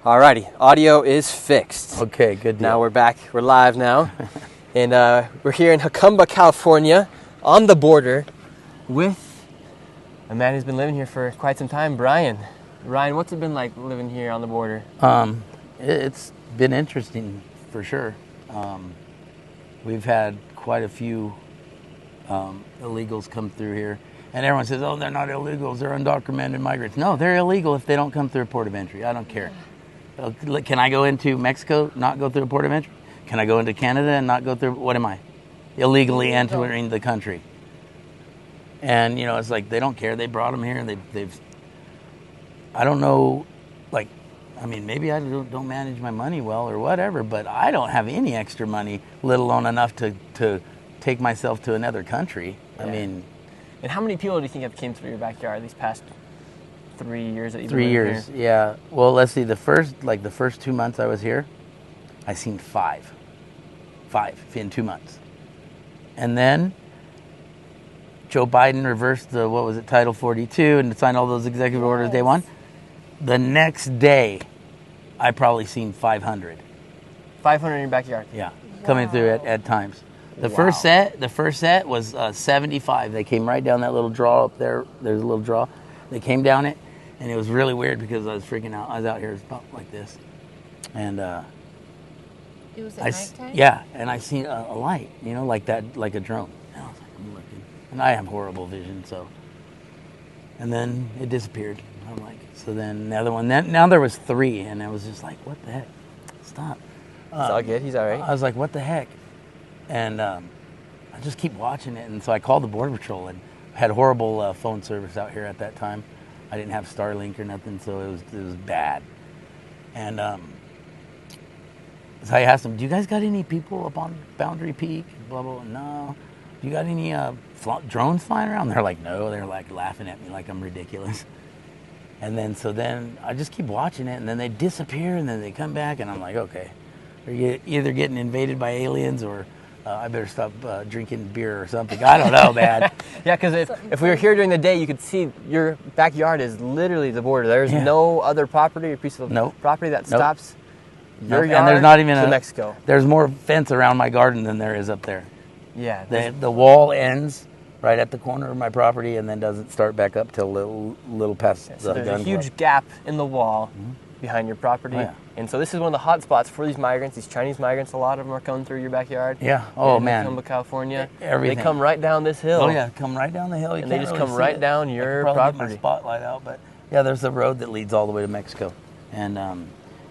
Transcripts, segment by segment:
Alrighty, audio is fixed. Okay, good deal. Now we're back. We're live now. And we're here in Jacumba, California, on the border with a man who's been living here for quite some time, Brian. Ryan, what's it been like living here on the border? It's been interesting for sure. We've had quite a few illegals come through here. And everyone says, oh, they're not illegals, they're undocumented migrants. No, they're illegal if they don't come through a port of entry. I don't care. Can I go into Mexico, not go through a port of entry? Can I go into Canada and not go through, what am I? Illegally entering the country. And, you know, it's like they don't care. They brought them here and they've I don't know, like, I mean, maybe I don't manage my money well or whatever, but I don't have any extra money, let alone enough to take myself to another country. Yeah. I mean. And how many people do you think have came through your backyard these past 3 years that you've been 3 years, here? yeah. Well, let's see, the first 2 months I was here, I seen five in 2 months. And then Joe Biden reversed the, Title 42 and signed all those executive orders day one. The next day, I probably seen 500. 500 in your backyard? Yeah, coming through at times. The first set was 75. They came right down that little draw up there. There's a little draw. They came down it, and it was really weird because I was freaking out. I was out here about like this, and it was at nighttime? Yeah, and I seen a light, you know, like that, like a drone. And I was like, I'm looking, and I have horrible vision, so. And then it disappeared. I'm like, so then the other one. Now there was 3, and I was just like, what the heck? Stop. He's all good. He's all right. I was like, what the heck? And I just keep watching it, and so I called the Border Patrol and had horrible phone service out here at that time. I didn't have Starlink or nothing, so it was bad. And so I asked them, do you guys got any people up on Boundary Peak? Blah, blah, blah. No. Do you got any drones flying around? They're like, no. They're like laughing at me like I'm ridiculous. And then I just keep watching it, and then they disappear, and then they come back, and I'm like, okay. They're either getting invaded by aliens or I better stop drinking beer or something. I don't know, man. Yeah, because if we were here during the day, you could see your backyard is literally the border. There's no other property or piece of property that stops your yard and there's not even to Mexico. There's more fence around my garden than there is up there. Yeah. The wall ends right at the corner of my property and then doesn't start back up till little past the gun. There's a huge gap in the wall behind your property. Oh, yeah. And so this is one of the hot spots for these migrants, these Chinese migrants. A lot of them are coming through your backyard. Yeah. Oh, man. Jacumba, California. Everything. They come right down this hill. Oh, yeah. Come right down the hill. And they just come right down your property. I could probably get my spotlight out, but yeah, there's a road that leads all the way to Mexico. And,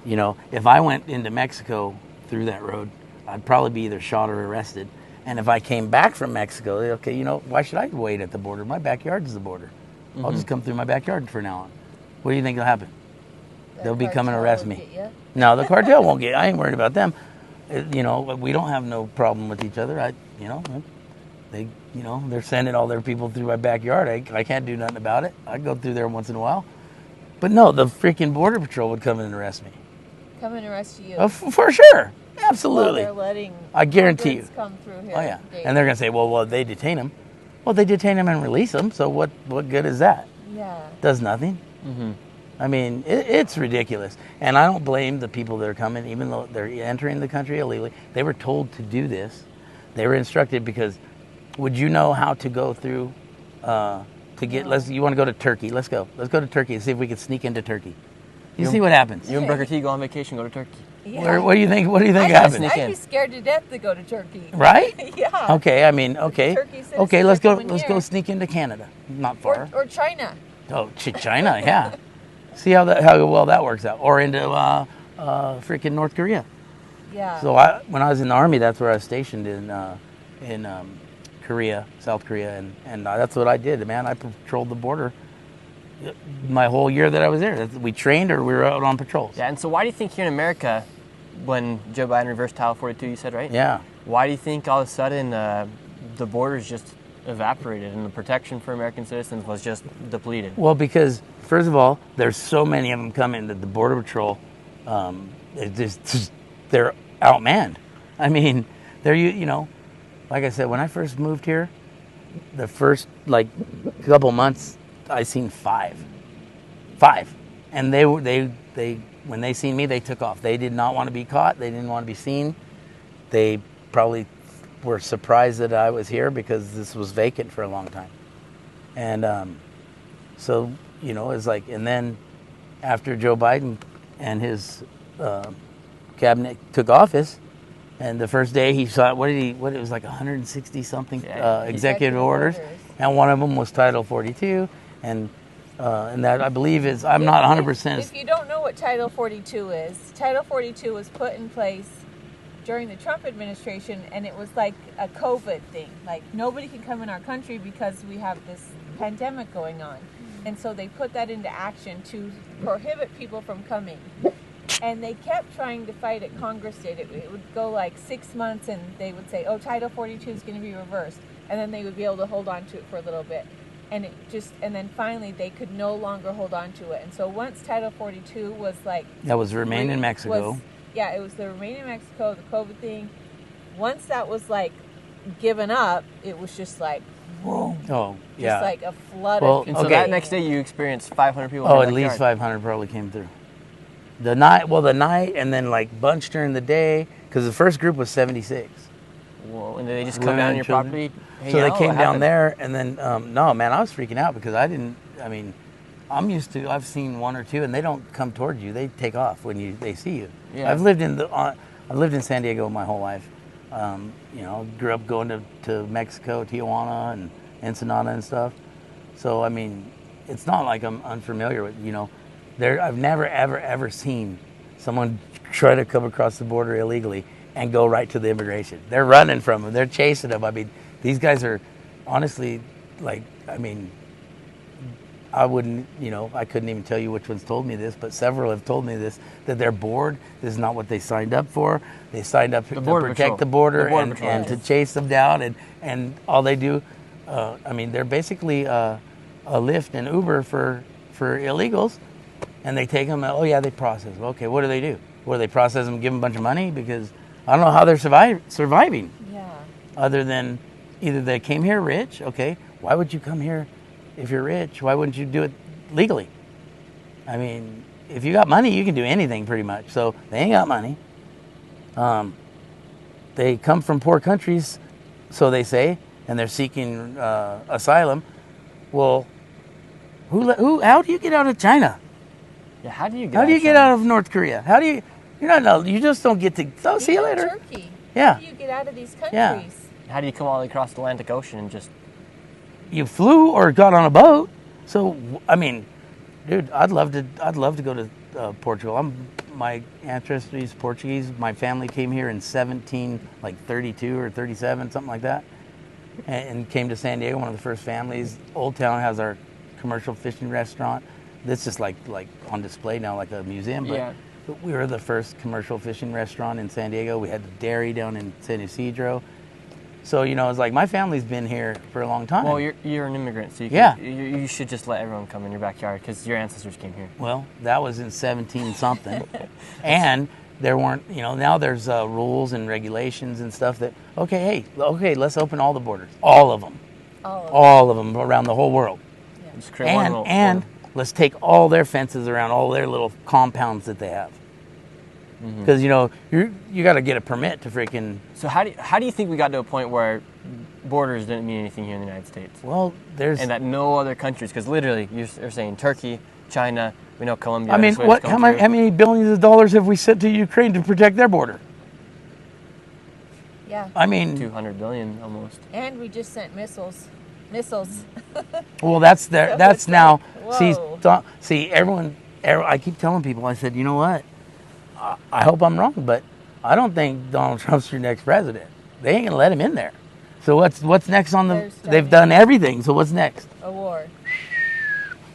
you know, if I went into Mexico through that road, I'd probably be either shot or arrested. And if I came back from Mexico, okay, you know, why should I wait at the border? My backyard is the border. I'll just come through my backyard from now on. What do you think will happen? They'll be coming to arrest me. No, the cartel won't get. I ain't worried about them. You know, we don't have no problem with each other. They're sending all their people through my backyard. I can't do nothing about it. I go through there once in a while. But no, the freaking Border Patrol would come in and arrest me. Come and arrest you. Oh, for sure. Absolutely. Well, they're letting I guarantee you. Come through here. Oh, yeah. And they're going to say, well, they detain them. Well, they detain them and release them, so what good is that? Yeah. Does nothing. Mm-hmm. I mean, it's ridiculous. And I don't blame the people that are coming, even though they're entering the country illegally. They were told to do this. They were instructed because would you know how to go through you want to go to Turkey? Let's go to Turkey and see if we can sneak into Turkey. You see what happens. You and Booker T go on vacation, go to Turkey. Yeah. What do you think happens? I'd be scared to death to go to Turkey. Right? Yeah. Okay, I mean, okay. Okay, let's go sneak into Canada. Not far. Or China. Oh, China, yeah. See how well that works out. Or into freaking North Korea. Yeah. So when I was in the Army, that's where I was stationed in Korea, South Korea, and that's what I did, man. I patrolled the border my whole year that I was there. We trained or we were out on patrols. Yeah, and so why do you think here in America, when Joe Biden reversed Title 42, you said, right? Yeah. Why do you think all of a sudden the borders just evaporated and the protection for American citizens was just depleted? Well, because, first of all, there's so many of them coming that the Border Patrol, they're outmanned. I mean, they're, you know, like I said, when I first moved here, the first, couple months, I seen five. And they when they seen me, they took off. They did not want to be caught. They didn't want to be seen. They probably were surprised that I was here because this was vacant for a long time. And so, you know, it's like, and then after Joe Biden and his cabinet took office, and the first day he saw, it was like 160 something executive orders, and one of them was Title 42, and that I believe is, I'm not 100%. If you don't know what Title 42 is, Title 42 was put in place during the Trump administration, and it was like a COVID thing. Like, nobody can come in our country because we have this pandemic going on. And so they put that into action to prohibit people from coming. And they kept trying to fight it. Congress did it. It would go like 6 months, and they would say, oh, Title 42 is going to be reversed. And then they would be able to hold on to it for a little bit. And then finally they could no longer hold on to it. And so once Title 42 was like... That was remain in Mexico. It was the remain in Mexico, the COVID thing. Once that was like given up, it was just like, whoa. Oh, yeah. Just like a flood of people. And so that next day you experienced 500 people. Oh, at least 500 probably came through. The night, and then like bunch during the day, because the first group was 76. Whoa, and did they just come down on your property? So they came down there, and then, no, man, I was freaking out because I'm used to, I've seen one or two, and they don't come towards you. They take off when they see you. Yeah. I've lived in San Diego my whole life. You know, grew up going to Mexico, Tijuana, and Ensenada and stuff. So, I mean, it's not like I'm unfamiliar with, you know, I've never, ever seen someone try to come across the border illegally and go right to the immigration. They're running from them. They're chasing them. I mean, these guys are honestly, like, I mean, I wouldn't, you know, I couldn't even tell you which ones told me this, but several have told me this, that they're bored. This is not what they signed up for. They signed up to protect the border and to chase them down, and all they do, I mean, they're basically a Lyft and Uber for illegals, and they take them, oh yeah, they process them. Okay, what do? What do they process them, give them a bunch of money? Because I don't know how they're surviving. Yeah. Other than either they came here rich, okay, why would you come here if you're rich? Why wouldn't you do it legally? I mean, if you got money, you can do anything pretty much. So they ain't got money. They come from poor countries, so they say, and they're seeking asylum. Well, how do you get out of China? Yeah, how do you get out of North Korea? How do you? You just don't get to. Oh, see you later. Turkey. Yeah. How do you get out of these countries? Yeah. How do you come all the way across the Atlantic Ocean and just? You flew or got on a boat. So I mean, dude, I'd love to go to Portugal. My ancestry is Portuguese. My family came here in 1732 or 37, something like that, and came to San Diego. One of the first families. Old Town has our commercial fishing restaurant. This is like on display now, like a museum. But we were the first commercial fishing restaurant in San Diego. We had the dairy down in San Isidro. So, you know, it's like my family's been here for a long time. Well, you're an immigrant, so you should just let everyone come in your backyard because your ancestors came here. Well, that was in 17-something. And there weren't, you know, now there's rules and regulations and stuff that, okay, let's open all the borders. All of them. All of them around the whole world. Yeah. Just create one little and let's take all their fences around all their little compounds that they have. Because, you know, you got to get a permit to freaking... So how do you think we got to a point where borders didn't mean anything here in the United States? Well, and that no other countries, because literally you're saying Turkey, China, we know Colombia. I mean, how many billions of dollars have we sent to Ukraine to protect their border? Yeah. I mean... 200 billion almost. And we just sent missiles. Well, that's now... Whoa. See, everyone... I keep telling people, I said, you know what? I hope I'm wrong, but I don't think Donald Trump's your next president. They ain't gonna let him in there. So what's next on the? They've done everything. So what's next? A war.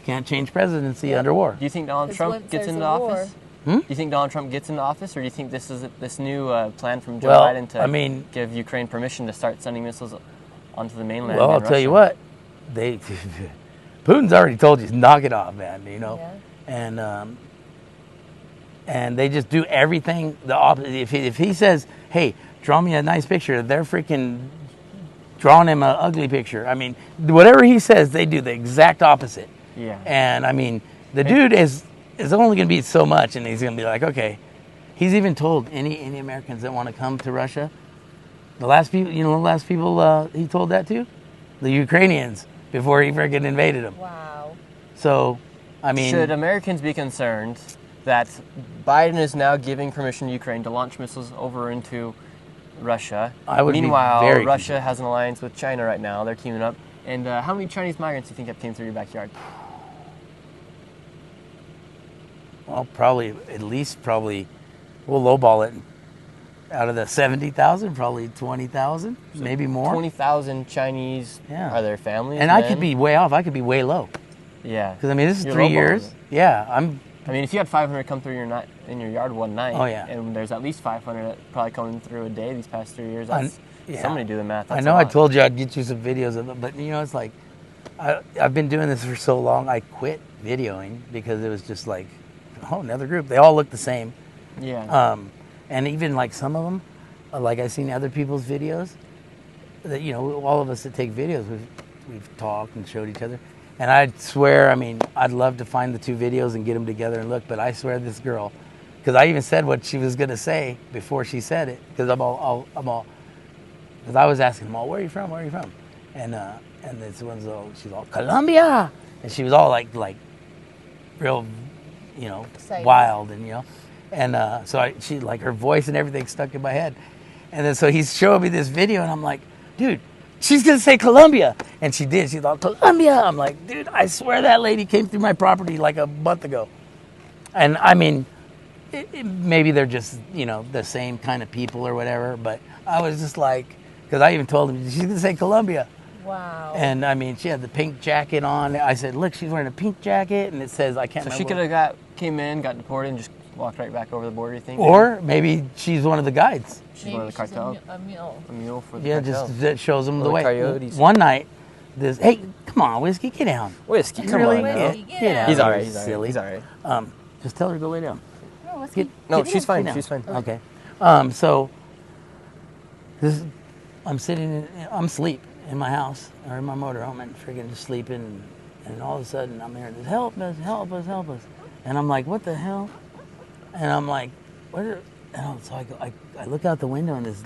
Can't change presidency under war. Do you think Donald Trump gets into office? Do you think Donald Trump gets into office, or do you think this is this new plan from Joe Biden to give Ukraine permission to start sending missiles onto the mainland? Well, I'll tell you what, Putin's already told you, knock it off, man. You know, and they just do everything the opposite. If he says, hey, draw me a nice picture, they're freaking drawing him an ugly picture. I mean, whatever he says, they do the exact opposite. Yeah. And I mean, the dude is it's only going to be so much, and he's going to be like, okay. He's even told any Americans that want to come to Russia. The last people, he told that to? The Ukrainians, before he freaking invaded them. Wow. So, I mean... Should Americans be concerned that Biden is now giving permission to Ukraine to launch missiles over into Russia? I would Meanwhile, be very Russia concerned. has an alliance with China right now. They're teaming up. And how many Chinese migrants do you think have came through your backyard? Well, we'll lowball it. Out of the 70,000, probably 20,000, so maybe more. 20,000 Chinese. Yeah. Are their families? And men? I could be way off. I could be way low. Yeah. Because, I mean, this is You're 3 lowballing years. it. Yeah, I mean, if you had 500 come through in your yard one night, Oh, yeah. and there's at least 500 that probably coming through a day these past 3 years, that's, yeah. somebody do the math. I That's know a I lot. told you I'd get you some videos of it, but, it's like, I've been doing this for so long, I quit videoing because it was just like, oh, another group. They all look the same. Yeah. And even like some of them, like I've seen other people's videos, that, all of us that take videos, we've talked and showed each other. And I'd swear, I mean, I'd love to find the two videos and get them together and look, but I swear this girl, because I even said what she was going to say before she said it, because because I was asking them all, where are you from? Where are you from? And this one's she's all, Colombia! And she was all like real, Excited. wild and, and so she, like, her voice and everything stuck in my head. And then so he's showing me this video and I'm like, dude, she's going to say Colombia. And she did. She thought, Colombia. I'm like, dude, I swear that lady came through my property like a month ago. And I mean, maybe they're just, the same kind of people or whatever. But I was just like, because I even told him, she's going to say Colombia. Wow. And I mean, she had the pink jacket on. I said, look, she's wearing a pink jacket. And it says, I can't So remember. she could have came in, got deported, and just walked right back over the border, you think? Or maybe she's one of the guides. She's one of the cartel. A mule. A mule for the Yeah, cartel. just that shows them Or the the way. coyotes. One night, hey, come on, Whiskey, get down. Whiskey, come Really? on now. Whiskey, Get get out. He's out. all right. He's all right. Silly. He's all right. Just tell her to go lay down. Oh, Whiskey. No, Get she's down, fine. get down. She's fine. Okay. So I'm sitting, I'm asleep in my house or in my motorhome and freaking just sleeping, and all of a sudden I'm hearing this, help us, help us, help us, and I'm like, what the hell? And I'm like, so I look out the window and this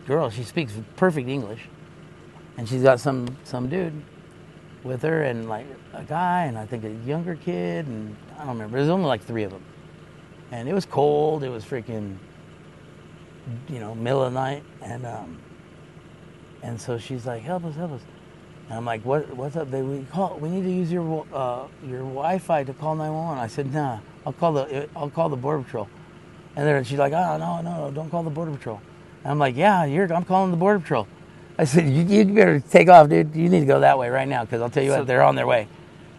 girl, she speaks perfect English, and she's got some dude with her and like a guy and I think a younger kid, and I don't remember. There's only like 3 of them, and it was cold. It was freaking, middle of the night, and so she's like, help us, help us. And I'm like, what's up? We need to use your Wi-Fi to call 911. I said, nah, I'll call the Border Patrol. And then she's like, oh, no, don't call the Border Patrol. And I'm like, yeah, I'm calling the Border Patrol. I said, you better take off, dude. You need to go that way right now, because I'll tell you what, they're on their way.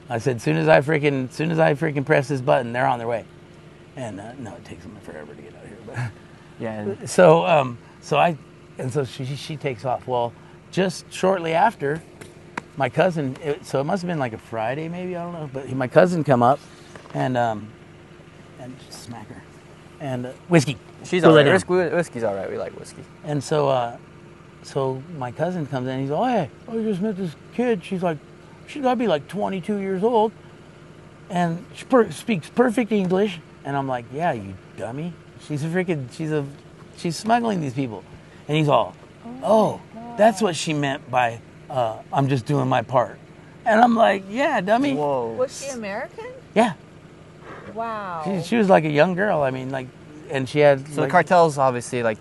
I said, soon as I freaking press this button, they're on their way. And no, it takes them forever to get out of here. But Yeah. so she takes off. Well, just shortly after, my cousin, so it must have been like a Friday maybe, I don't know, but my cousin come up and just smack her. And Whiskey. She's go all lay right. down. Whiskey's all right. We like whiskey. And so my cousin comes in, he's like, hey, I just met this kid. She's got to be like 22 years old. And she speaks perfect English. And I'm like, yeah, you dummy. She's smuggling these people. And he's all, oh, that's what she meant by, I'm just doing my part. And I'm like, yeah, dummy. Whoa. Was she American? Yeah. Wow. She was like a young girl. I mean, like, and she had. So the cartels, obviously, like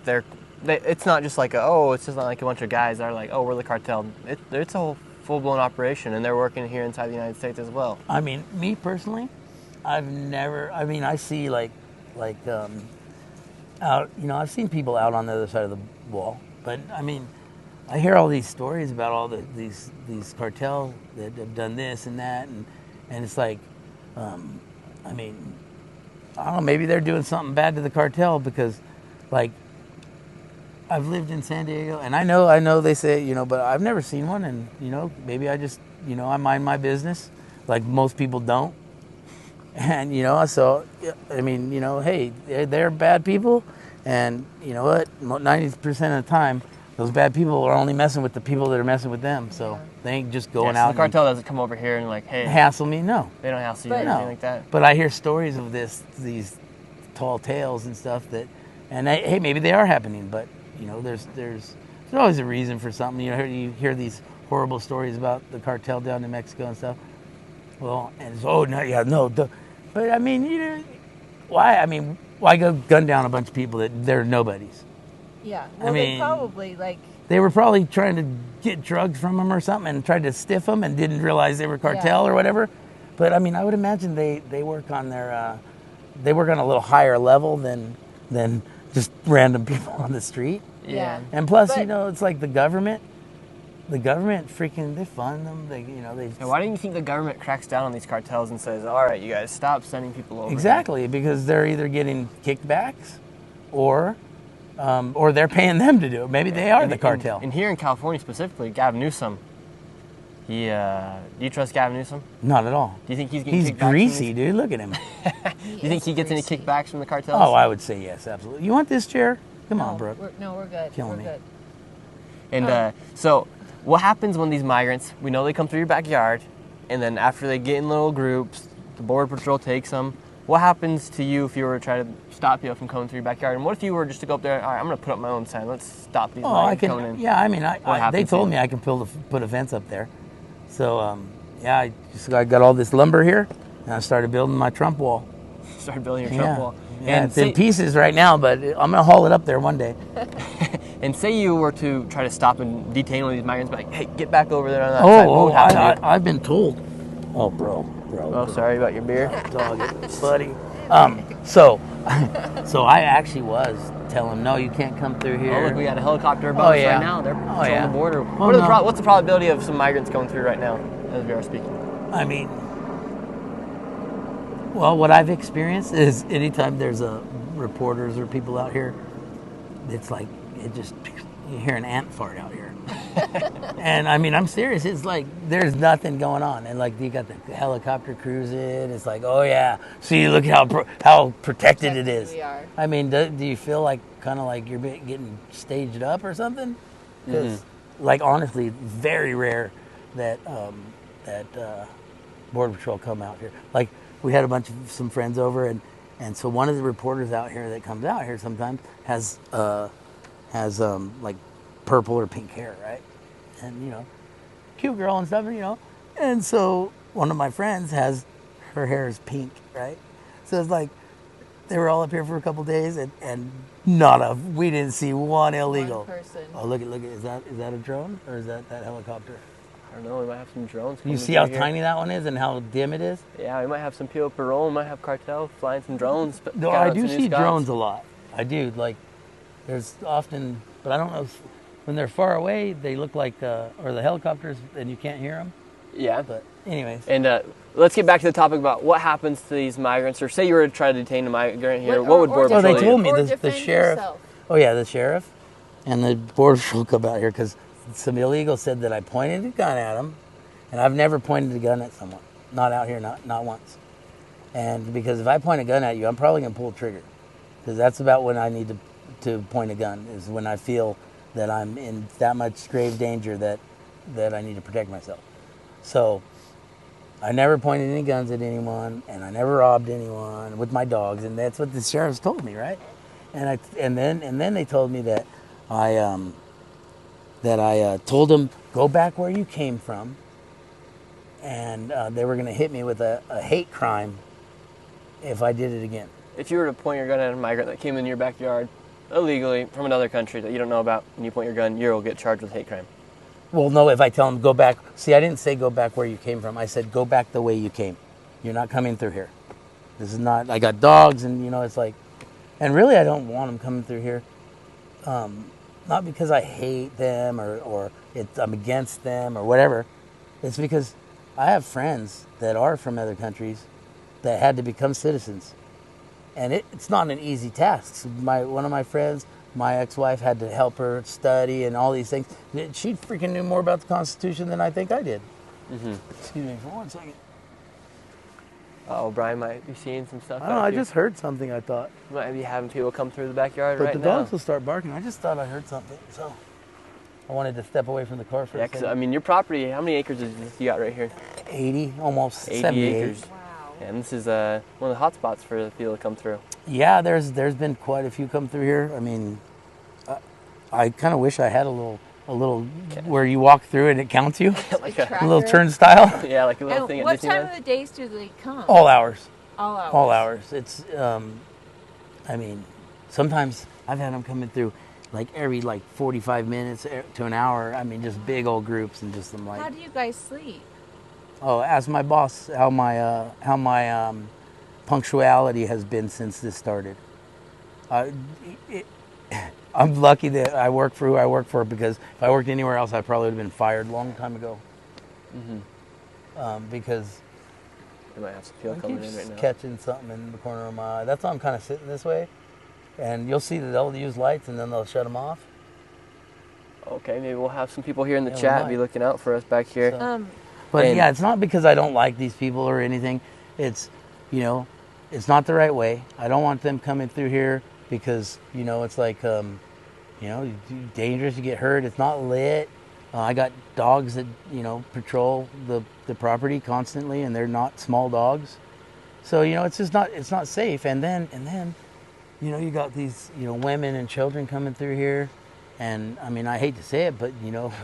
it's not just like it's just not like a bunch of guys that are like, oh, we're the cartel. It's a whole full-blown operation, and they're working here inside the United States as well. I mean, me personally, I see out, I've seen people out on the other side of the wall, but I mean, I hear all these stories about all these cartels that have done this and that, and it's like, I mean, I don't know, maybe they're doing something bad to the cartel, because, like, I've lived in San Diego, and I know they say, but I've never seen one, and, maybe I just, I mind my business, like most people don't. And, so, I mean, hey, they're bad people, and you know what, 90% of the time, those bad people are only messing with the people that are messing with them. So they ain't just going So out the cartel doesn't come over here and like, hey, and hassle me. No, they don't hassle you or But- anything like that. but I hear stories of these tall tales and stuff that, and hey, maybe they are happening. But you know, there's always a reason for something. You hear these horrible stories about the cartel down in Mexico and stuff. Well, and it's, but I mean, why? I mean, why go gun down a bunch of people that they're nobodies? Yeah. I Well, mean- they probably like. They were probably trying to get drugs from them or something and tried to stiff them and didn't realize they were cartel or whatever. But I mean, I would imagine they work on they work on a little higher level than just random people on the street. Yeah. And plus, But- it's like the government freaking, they fund them. They. And why do you think the government cracks down on these cartels and says, all right, you guys, stop sending people over? Exactly, because they're either getting kickbacks or they're paying them to do it. Maybe they are the cartel. And here in California specifically, Gavin Newsom, do you trust Gavin Newsom? Not at all. Do you think he's getting He's kickbacks from greasy, these- dude. Look at him. Do you think he gets any kickbacks from the cartels? Oh, I would say yes, absolutely. You want this chair? Come on, No, Brooke. we're good. Killing we're me. good. And so, what happens when these migrants, we know they come through your backyard, and then after they get in little groups, the Border Patrol takes them. What happens to you if you were to try to stop you from coming through your backyard? And what if you were just to go up there, all right, I'm going to put up my own sign. Let's stop these Oh, I migrants can. coming in. Yeah, I mean, What they happens told to me you? I can put a fence up there. So, I got all this lumber here, and I started building my Trump wall. Start building your Trump wall. Yeah, And it's in say, pieces right now, but I'm gonna haul it up there one day. and say you were to try to stop and detain one of these migrants, be like, hey, get back over there on that side. What would happen to you? I've been told. Oh, bro. Oh, sorry about your beer. Dog it, buddy. So I actually was telling him, no, you can't come through here. Oh, look, we got a helicopter above us yeah. right now. They're patrolling yeah. the border. Well, What's the probability of some migrants going through right now, as we are speaking? I mean, well, what I've experienced is anytime there's reporters or people out here, it's like you hear an ant fart out here. And I mean, I'm serious. It's like there's nothing going on, and like you got the helicopter cruising. It's like, oh yeah, see, look how protected it is. We are. I mean, do you feel like kind of like you're getting staged up or something? Because, like, honestly, very rare that Border Patrol come out here. Like, we had some friends over, and so one of the reporters out here that comes out here sometimes has like purple or pink hair, right? And cute girl and stuff, And so one of my friends her hair is pink, right? So it's like they were all up here for a couple days, and we didn't see one illegal. One person. Oh, look at is that a drone or is that helicopter? I don't know. We might have some drones. You coming see how through here. tiny that one is and how dim it is? Yeah, we might have some people parole. We might have cartel flying some drones. No, I do see drones a lot. I do. Like, there's often, but I don't know if, when they're far away, they look like, or the helicopters, and you can't hear them. Yeah. But anyways. And let's get back to the topic about what happens to these migrants. Or say you were to try to detain a migrant here. What would Border Well, Patrol they do? told me Or the defend sheriff. yourself. Oh yeah, the sheriff and the Border Patrol come out here because some illegals said that I pointed a gun at them, and I've never pointed a gun at someone. Not out here, not once. And because if I point a gun at you, I'm probably gonna pull the trigger, because that's about when I need to point a gun, is when I feel that I'm in that much grave danger that I need to protect myself. So I never pointed any guns at anyone, and I never robbed anyone with my dogs, and that's what the sheriffs told me, right? And then they told me that I told them, go back where you came from, and they were going to hit me with a hate crime if I did it again. If you were to point your gun at a migrant that came in your backyard illegally from another country that you don't know about, and you point your gun, you'll get charged with hate crime. Well, no, if I tell them, go back. See, I didn't say go back where you came from. I said, go back the way you came. You're not coming through here. This is not, I got dogs, and it's like, and really I don't want them coming through here. Not because I hate them or I'm against them or whatever. It's because I have friends that are from other countries that had to become citizens. And it's not an easy task. One of my friends, my ex-wife, had to help her study and all these things. She freaking knew more about the Constitution than I think I did. Mm-hmm. Excuse me for 1 second. Oh, Brian might be seeing some stuff. I don't know, out I here. just heard something, I thought. Might be having people come through the backyard But right the now. dogs will start barking. I just thought I heard something. So I wanted to step away from the car for Yeah, a 'cause, second. I mean, your property, how many acres is this you got right here? 80, almost 80 78. acres. Wow. And this is one of the hot spots for the people to come through. Yeah, there's been quite a few come through here. I mean, I kind of wish I had a little where you walk through and it counts you, Like A a little tracker. turnstile. Yeah, like a little And thing at what time Disneyland. of the days do they come? All hours, All hours. all hours. It's I mean, sometimes I've had them coming through like every 45 minutes to an hour. I mean, just big old groups, and just I'm How like, do you guys sleep? oh, ask my boss how my punctuality has been since this started. It, I'm lucky that I work for who I work for, because if I worked anywhere else, I probably would have been fired a long time ago. Because I might have some people I coming keep in right now. catching something in the corner of my eye. That's why I'm kind of sitting this way. And you'll see that they'll use lights and then they'll shut them off. Okay, maybe we'll have some people here in the Yeah, we chat might. be looking out for us back here. So- But And- yeah, it's not because I don't like these people or anything. It's, it's not the right way. I don't want them coming through here because, it's like, dangerous, you get hurt. It's not lit. I got dogs that, patrol the property constantly, and they're not small dogs. So, it's just it's not safe. And then, you got these, women and children coming through here. And I mean, I hate to say it, but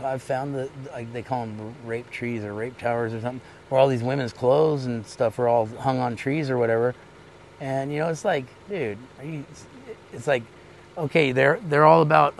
I've found that they call them rape trees or rape towers or something, where all these women's clothes and stuff are all hung on trees or whatever. And it's like, dude, it's like, okay, they're all about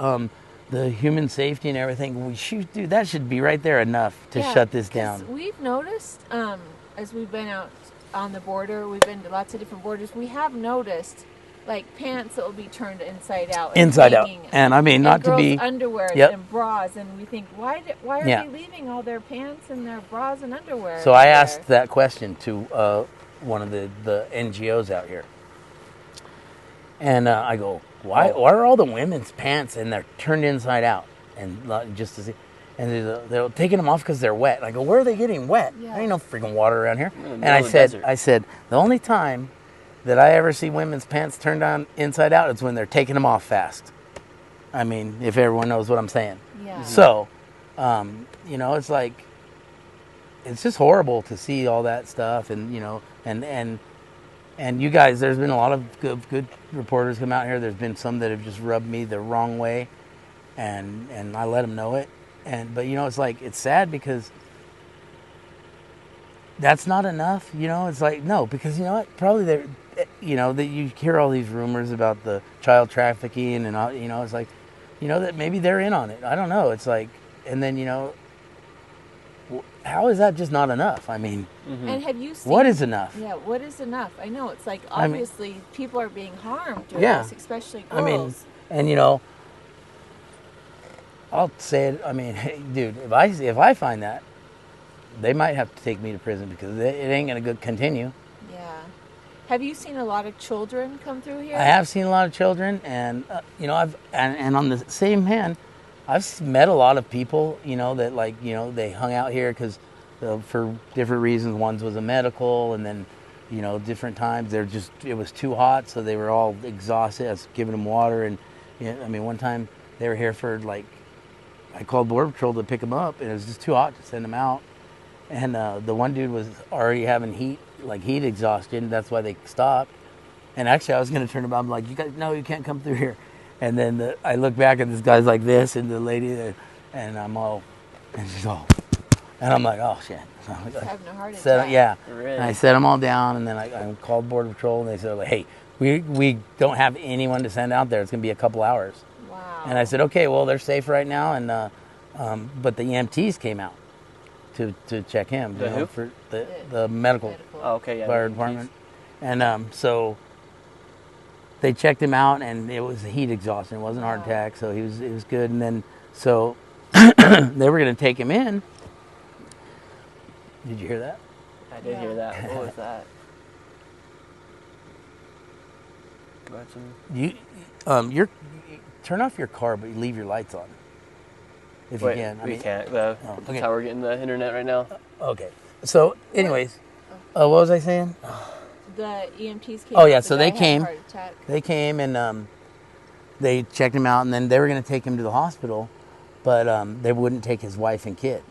the human safety and everything. Dude, that should be right there enough to shut this 'cause down. We've noticed, as we've been out on the border, we've been to lots of different borders. We have noticed, like, pants that will be turned inside out. And Inside out. hanging, And I mean, and not to girls' be. underwear Yep. and bras, and we think, why are Yeah. they leaving all their pants and their bras and underwear? So I there? asked that question to one of the NGOs out here, and I go, why are all the women's pants and they're turned inside out, and just to see, and they're taking them off because they're wet. And I go, where are they getting wet? Yeah. There ain't no freaking water around here. In the And middle I of the said, desert. the only time that I ever see women's pants turned on inside out is when they're taking them off fast. I mean, if everyone knows what I'm saying. Yeah. So, it's like, it's just horrible to see all that stuff, and and you guys, there's been a lot of good reporters come out here. There's been some that have just rubbed me the wrong way, and I let them know it. But it's like, it's sad because that's not enough. It's like, no, because what? Probably they're, that you hear all these rumors about the child trafficking and all, it's like, that maybe they're in on it. I don't know. It's like, and then, how is that just not enough? I mean, And have you seen what is enough? Yeah, what is enough? I know it's like, I mean- obviously people are being harmed through Yeah. this, especially I mean, girls. and I'll say it. I mean, hey, dude, if I find that, they might have to take me to prison because it ain't gonna continue. Yeah. Have you seen a lot of children come through here? I have seen a lot of children, and I've and on the same hand, I've met a lot of people, that they hung out here because for different reasons. One was a medical, and then different times it was too hot, so they were all exhausted. I was giving them water, and one time they were here for I called Border Patrol to pick them up, and it was just too hot to send them out. And the one dude was already having heat exhaustion. That's why they stopped. And actually, I was going to turn about. I'm like, you guys, no, you can't come through here. And then I look back, and this guy's like this, and the lady, and I'm all, and she's all, and I'm like, oh shit. So I having a heart set, attack. yeah. Really? And I set them all down, and then I called Border Patrol, and they said, like, hey, we don't have anyone to send out there. It's going to be a couple hours. Wow. And I said, okay, well, they're safe right now, and but the EMTs came out to check him. The who? For the medical Oh, okay, yeah. fire the department, and so they checked him out, and it was heat exhaustion. It wasn't a heart Wow. attack, so it was good. And then so they were going to take him in. Did you hear that? I did hear that. What was that? You turn off your car, but you leave your lights on. If Wait, you can. we can't. okay. That's how we're getting the internet right now. Okay. So, anyways, what was I saying? The EMTs came. Oh, yeah, out, the so guy they had a came. heart attack. They came and they checked him out, and then they were going to take him to the hospital. but they wouldn't take his wife and kid.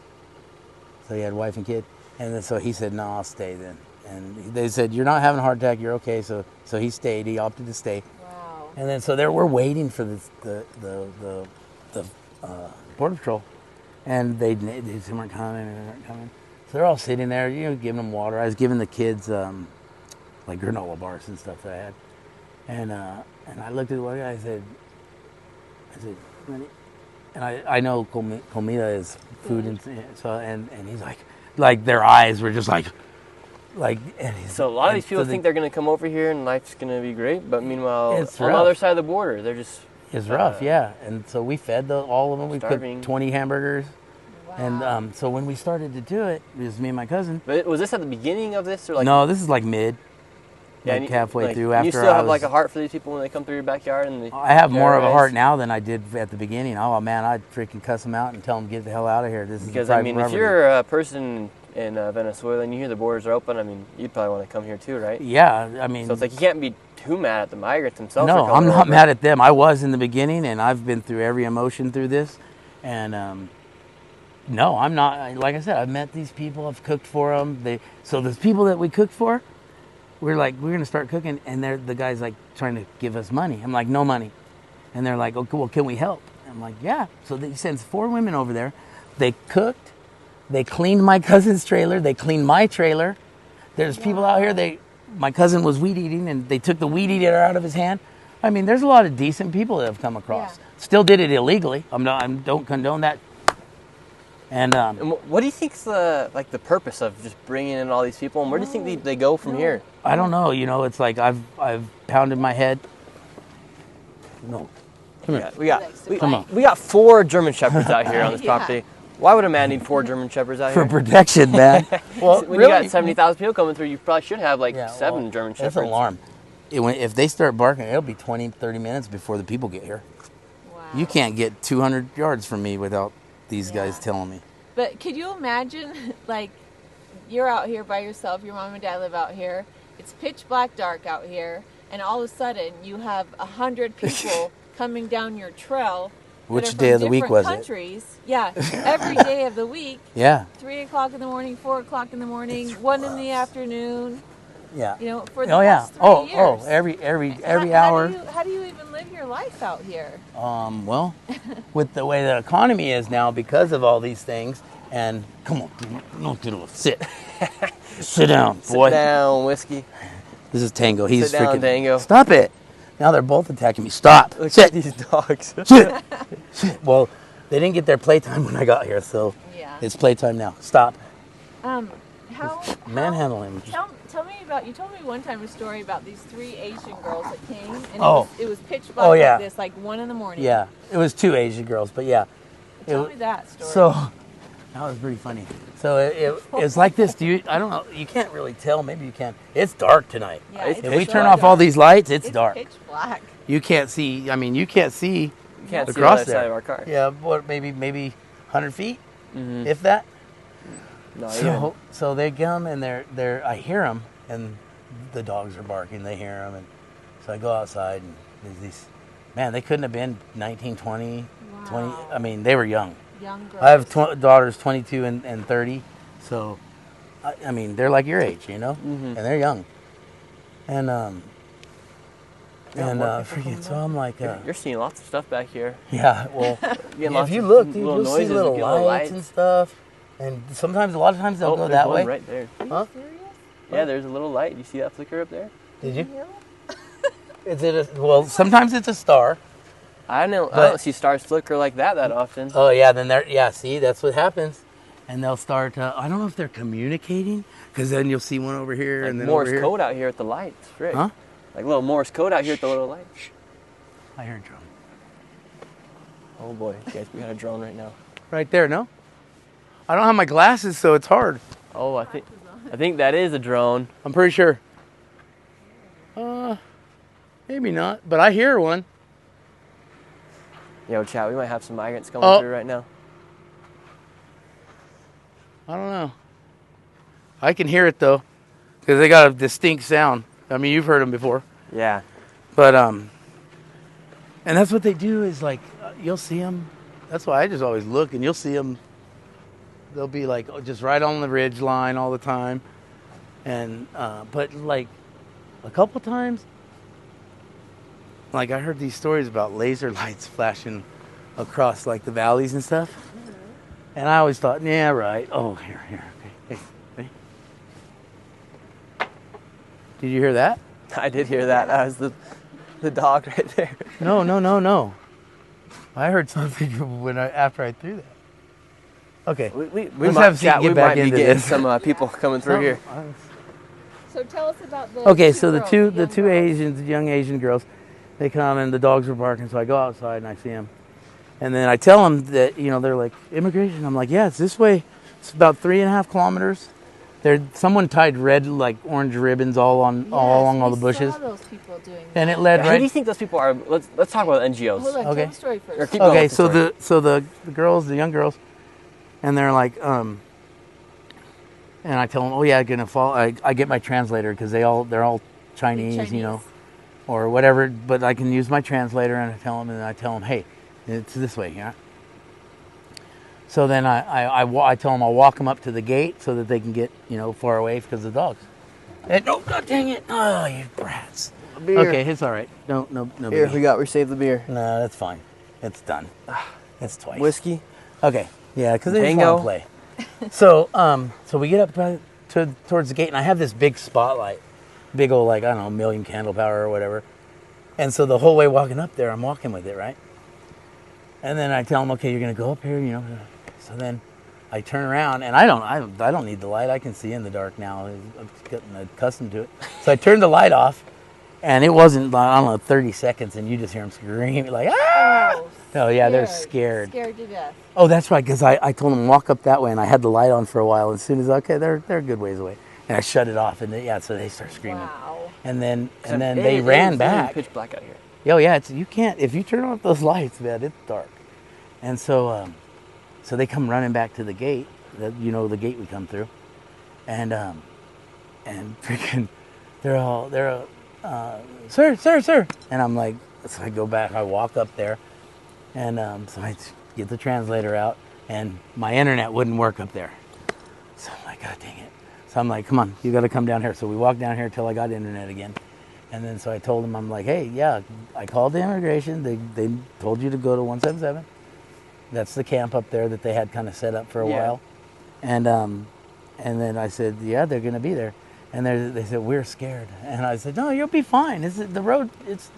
So he had wife and kid, and then, so he said, "No, I'll stay then." And they said, "You're not having a heart attack. You're okay." So he stayed. He opted to stay. Wow. And then so there we're waiting for the border patrol, and they weren't coming. So they're all sitting there, giving them water. I was giving the kids like granola bars and stuff that I had, and I looked at the one guy. I said, "Honey," and I know comida is food, and so and he's like their eyes were just like. And so a lot of these people think they're going to come over here and life's going to be great, but meanwhile, it's on rough. the other side of the border, they're just... It's rough, yeah. And so we fed all of them. We cooked 20 hamburgers. Wow. And so when we started to do it, it was me and my cousin. But was this at the beginning of this? Or No, this is like mid. Yeah, like halfway through. You still have like a heart for these people when they come through your backyard? I have more of a heart now than I did at the beginning. Oh, man, I'd freaking cuss them out and tell them, get the hell out of here. This is because, I mean, if you're a person... in Venezuela and you hear the borders are open, I mean, you'd probably want to come here too, right? Yeah, I mean... So it's like you can't be too mad at the migrants themselves. No, I'm not mad at them. I was in the beginning, and I've been through every emotion through this. And, no, I'm not... Like I said, I've met these people. I've cooked for them. So the people that we cooked for, we're going to start cooking, and the guy's like trying to give us money. I'm like, no money. And they're like, okay, well, can we help? I'm like, yeah. So he sends 4 women over there. They cooked. They cleaned my cousin's trailer. They cleaned my trailer. There's people out here. My cousin was weed eating, and they took the weed eater out of his hand. I mean, there's a lot of decent people that have come across. Yeah. Still did it illegally. I don't condone that. And what do you think's the purpose of just bringing in all these people, and where do you think they go from here? I don't know. It's like I've pounded my head. No, come here. We got 4 German Shepherds out here on this property. Why would a man need 4 German Shepherds out here? For protection, man. Well, when you got 70,000 people coming through, you probably should have 7 German Shepherds. That's an alarm. If they start barking, it'll be 20, 30 minutes before the people get here. Wow. You can't get 200 yards from me without these guys telling me. But could you imagine, like, you're out here by yourself, your mom and dad live out here, it's pitch black dark out here, and all of a sudden you have 100 people coming down your trail. Which day of the week was countries. It? Yeah, every day of the week. Yeah. 3 o'clock in the morning, 4 o'clock in the morning, 1 in the afternoon. Yeah. For the past 3 years. Every hour. How do you even live your life out here? Well, with the way the economy is now because of all these things, and come on, sit. Sit down, boy. Sit down, whiskey. This is Tango. He's Sit down, freaking... Tango. Stop it. Now they're both attacking me. Stop. Look Sit. at these dogs. Sit. Well, they didn't get their playtime when I got here, so it's playtime now. Stop. Manhandle him. Tell me about, you told me one time a story about these 3 Asian girls that came, and it was pitch black like this, like 1 in the morning. Yeah, it was 2 Asian girls, but yeah. Tell me that story. So, that was pretty funny. So it's like this. I don't know, you can't really tell, maybe you can. It's dark tonight. Yeah, if we turn off all these lights, it's dark. Pitch black. You can't see, you can't see You can't see the across other there. side of our car. Yeah, maybe 100 feet, if that. No, so they come and I hear them, and the dogs are barking. They hear them, and so I go outside, and there's these, man, they couldn't have been 19, 20, 20. I mean, they were young. Young girls. I have daughters 22 and 30, so I mean, they're like your age, and they're young, and so I'm like, you're seeing lots of stuff back here. yeah, well, if you look, dude, you'll see little lights and stuff. And a lot of times they'll go that way. Right there. Are you serious? Yeah, there's a little light. You see that flicker up there? Did you? Sometimes it's a star. I don't see stars flicker like that often. Oh yeah, then see, that's what happens. And they'll start, I don't know if they're communicating, because then you'll see one over here and then Morse over here. code out here at the lights, Rick. Huh? Like little Morse code out here at the little lights. I hear a drone. Oh boy, guys, we got a drone right now. Right there, no? I don't have my glasses, so it's hard. Oh, I think that is a drone. I'm pretty sure. Maybe not, but I hear one. Yo, chat, we might have some migrants coming through right now. I don't know. I can hear it though, because they got a distinct sound. I mean, you've heard them before. Yeah. But and that's what they do is like you'll see them, That's why I just always look, and you'll see them. They'll be like just right on the ridge line all the time, and but like a couple times, like I heard these stories about laser lights flashing across like the valleys and stuff, and I always thought, yeah, right. Oh, here, okay, hey. Did you hear that? I did hear that. That was the dog right there. No. I heard something after I threw that. Okay, We let's might, have Steve chat, get we back might be into getting this. some people coming through here. So tell us about the Okay, two so the girls, two young girls. Asians, young Asian girls, they come and the dogs were barking, so I go outside and I see them, and then I tell them that they're like immigration. I'm like, yeah, it's this way. It's about 3.5 kilometers. Someone tied red like orange ribbons all along all the bushes, Saw those people doing that. and it led Who right. do you think those people are? Let's talk about NGOs. Hold on, Okay. tell the story Or first. keep going Okay, with the so story. the girls, the young girls, and they're like, and I tell them, oh yeah, gonna fall. I get my translator because they're all Chinese, or whatever. But I can use my translator, and I tell them, hey, it's this way, yeah. So then I tell them I'll walk them up to the gate so that they can get far away because of the dogs. And, oh God dang it! Oh, you brats. Beer. Okay, it's all right. No. Here biggie. we saved the beer. No, that's fine. It's done. It's twice. Whiskey. Okay, yeah, because they just Tango. want to play. So we get up towards the gate, and I have this big spotlight, big old like I don't know, 1,000,000 candle power or whatever. And so the whole way walking up there, I'm walking with it, right? And then I tell them, okay, you're gonna go up here, So then I turn around, and I don't need the light. I can see in the dark now. I'm getting accustomed to it. So I turned the light off, and it wasn't, I don't know, 30 seconds, and you just hear them screaming like, ah! Oh yeah, they're scared. Scared to death. Oh, that's right, because I told them walk up that way, and I had the light on for a while. As soon as they're a good ways away, and I shut it off, and so they start screaming, Wow. and then they ran back. Pitch black out here. Oh yeah, you can't if you turn off those lights, man. It's dark, and so they come running back to the gate, the gate we come through, and freaking, they're sir, and I'm like, so I go back, I walk up there. And so I get the translator out, and my internet wouldn't work up there. So I'm like, God dang it. So I'm like, come on, you got to come down here. So we walked down here till I got internet again. And then so I told them, I'm like, hey, yeah, I called the immigration. They told you to go to 177. That's the camp up there that they had kind of set up for a while. And then I said, yeah, they're going to be there. And they said, we're scared. And I said, no, you'll be fine. The road, it's.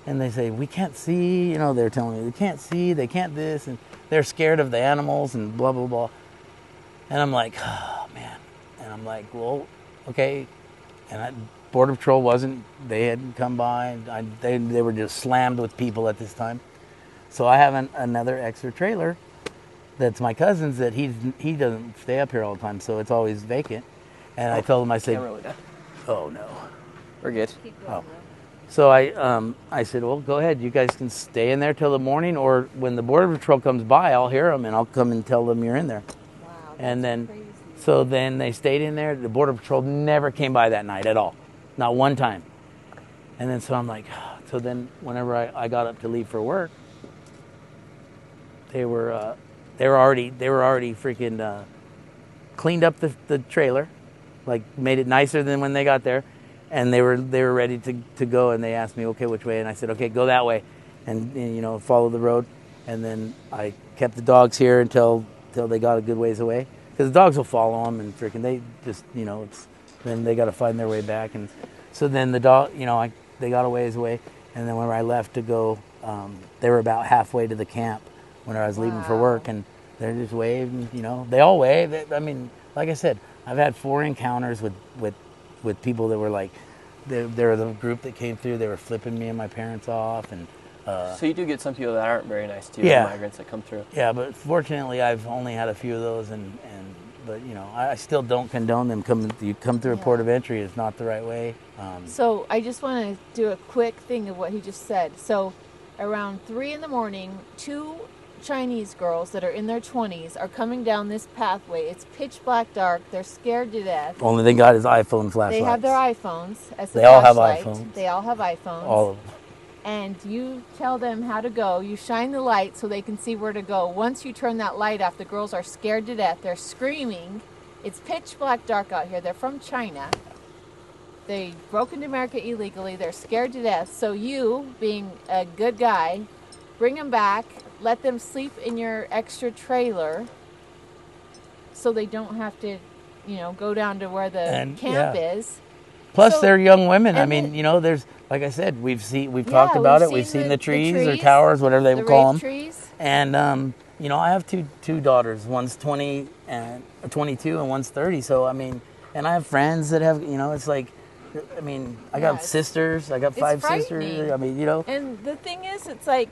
And they say, we can't see, they're telling me, they can't see, they can't this, and they're scared of the animals and blah, blah, blah. And I'm like, oh, man. And I'm like, well, okay. And Border Patrol they hadn't come by. They were just slammed with people at this time. So I have another extra trailer that's my cousin's that he doesn't stay up here all the time, so it's always vacant. And I told him, I said, oh, no. We're good. Keep going, Oh. So I said, well, go ahead. You guys can stay in there till the morning, or when the Border Patrol comes by, I'll hear them, and I'll come and tell them you're in there. Wow, And then, crazy. so then they stayed in there. The Border Patrol never came by that night at all. Not one time. And then, so I'm like, so then whenever I got up to leave for work, they were already freaking cleaned up the trailer, like made it nicer than when they got there. And they were ready to go, and they asked me, okay, which way? And I said, okay, go that way, and follow the road. And then I kept the dogs here until they got a good ways away, because the dogs will follow them, and freaking they just then they got to find their way back. And so then the dog, they got a ways away, and then when I left to go, they were about halfway to the camp when I was leaving for work, and they're just waving, they all wave. I mean, like I said, I've had 4 encounters with people that were like, they were the group that came through. They were flipping me and my parents off, and So you do get some people that aren't very nice to you, Yeah. the migrants that come through. yeah. But fortunately, I've only had a few of those, but I still don't condone them coming. You come through a port of entry, it's not the right way. So I just want to do a quick thing of what he just said. So around 3 a.m, 2 Chinese girls that are in their 20s are coming down this pathway. It's pitch black dark. They're scared to death. Only thing got is iPhone flashlights. They have their iPhones as the They all have flashlight. iPhones. They all have iPhones. All of them. and you tell them how to go. You shine the light so they can see where to go. Once you turn that light off, the girls are scared to death. They're screaming. It's pitch black dark out here. They're from China. They broke into America illegally. They're scared to death. So you, being a good guy, bring them back, let them sleep in your extra trailer so they don't have to, go down to where the camp is. Plus, So- they're young women. I and mean, then- there's, like I said, we've talked about it. We've seen the trees or trees, towers, whatever they the call them. rape trees. And I have two daughters. One's 20 and 22, and one's 30. So I mean, and I have friends that have, it's like, I mean, I got it's- sisters. I got 5 sisters. frightening. I mean, And the thing is, it's like,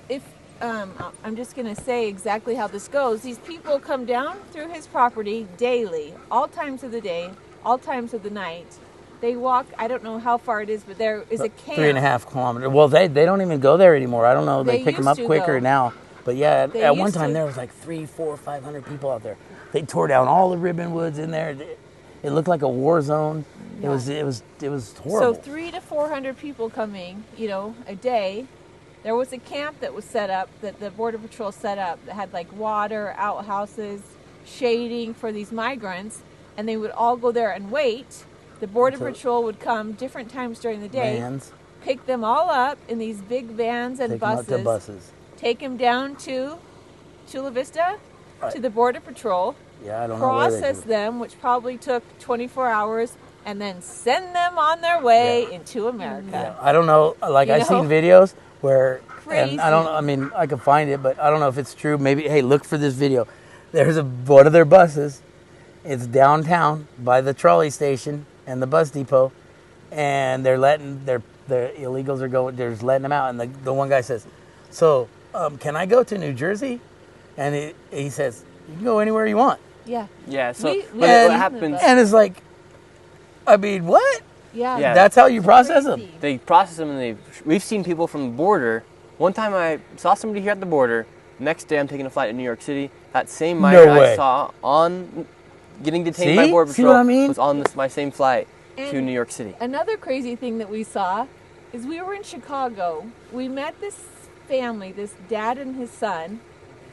if I'm just going to say exactly how this goes. These people come down through his property daily, all times of the day, all times of the night. They walk, I don't know how far it is, but there is a camp. 3.5 kilometers. Well, they don't even go there anymore. I don't know. They They pick them used up to, quicker though. now. But yeah, They at one used time to. there was like 300, 400, 500 people out there. They tore down all the ribbon woods in there. It looked like a war zone. It was horrible. So 300 to 400 people coming, a day. There was a camp that was set up, that the Border Patrol set up, that had like water, outhouses, shading for these migrants, and they would all go there and wait. The Border Patrol would come different times during the day, Vans. pick them all up in these big vans and Take them out to buses. take them down to Chula Vista, to the Border Patrol, Yeah, I don't know where they process do. them, which probably took 24 hours, and then send them on their way into America. Yeah, I don't know. Like You I've know? seen videos where, Crazy. and I don't. I mean, I could find it, but I don't know if it's true. Maybe, hey, look for this video. There's one of their buses. It's downtown by the trolley station and the bus depot, and they're letting the illegals are going. They're just letting them out, and the one guy says, "So, can I go to New Jersey?" And he says, "You can go anywhere you want." Yeah. Yeah. So We- what and, happens? And it's like, I mean, what? Yeah. Yeah. That's how you process them. Crazy. They process them, and we've seen people from the border. One time I saw somebody here at the border. Next day I'm taking a flight to New York City. That same migrant way. I saw on getting detained by See? Border See Patrol what I mean? was on my same flight to And- New York City. Another crazy thing that we saw is we were in Chicago. We met this family, this dad and his son,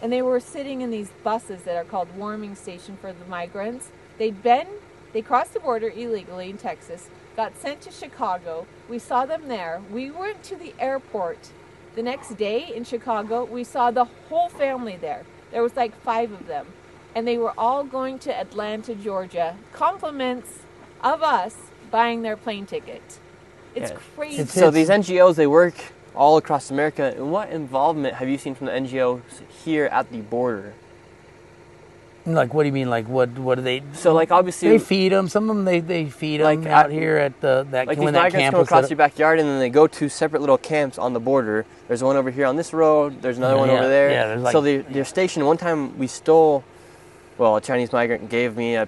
and they were sitting in these buses that are called warming station for the migrants. They crossed the border illegally in Texas, got sent to Chicago. We saw them there. We went to the airport the next day in Chicago. We saw the whole family there. There was like 5 of them. And they were all going to Atlanta, Georgia. Compliments of us buying their plane ticket. It's Yeah. crazy. So these NGOs, they work all across America. And what involvement have you seen from the NGOs here at the border? Like, what do you mean? Like, what do they? So, like, obviously, They feed them. Some of them they feed them Like, out here at that like when these that migrants camp come was set across up. your backyard, and then they go to separate little camps on the border. There's one over here on this road. There's another one Yeah, over there. yeah, there's like- So they're stationed. One time we stole. Well, a Chinese migrant gave me a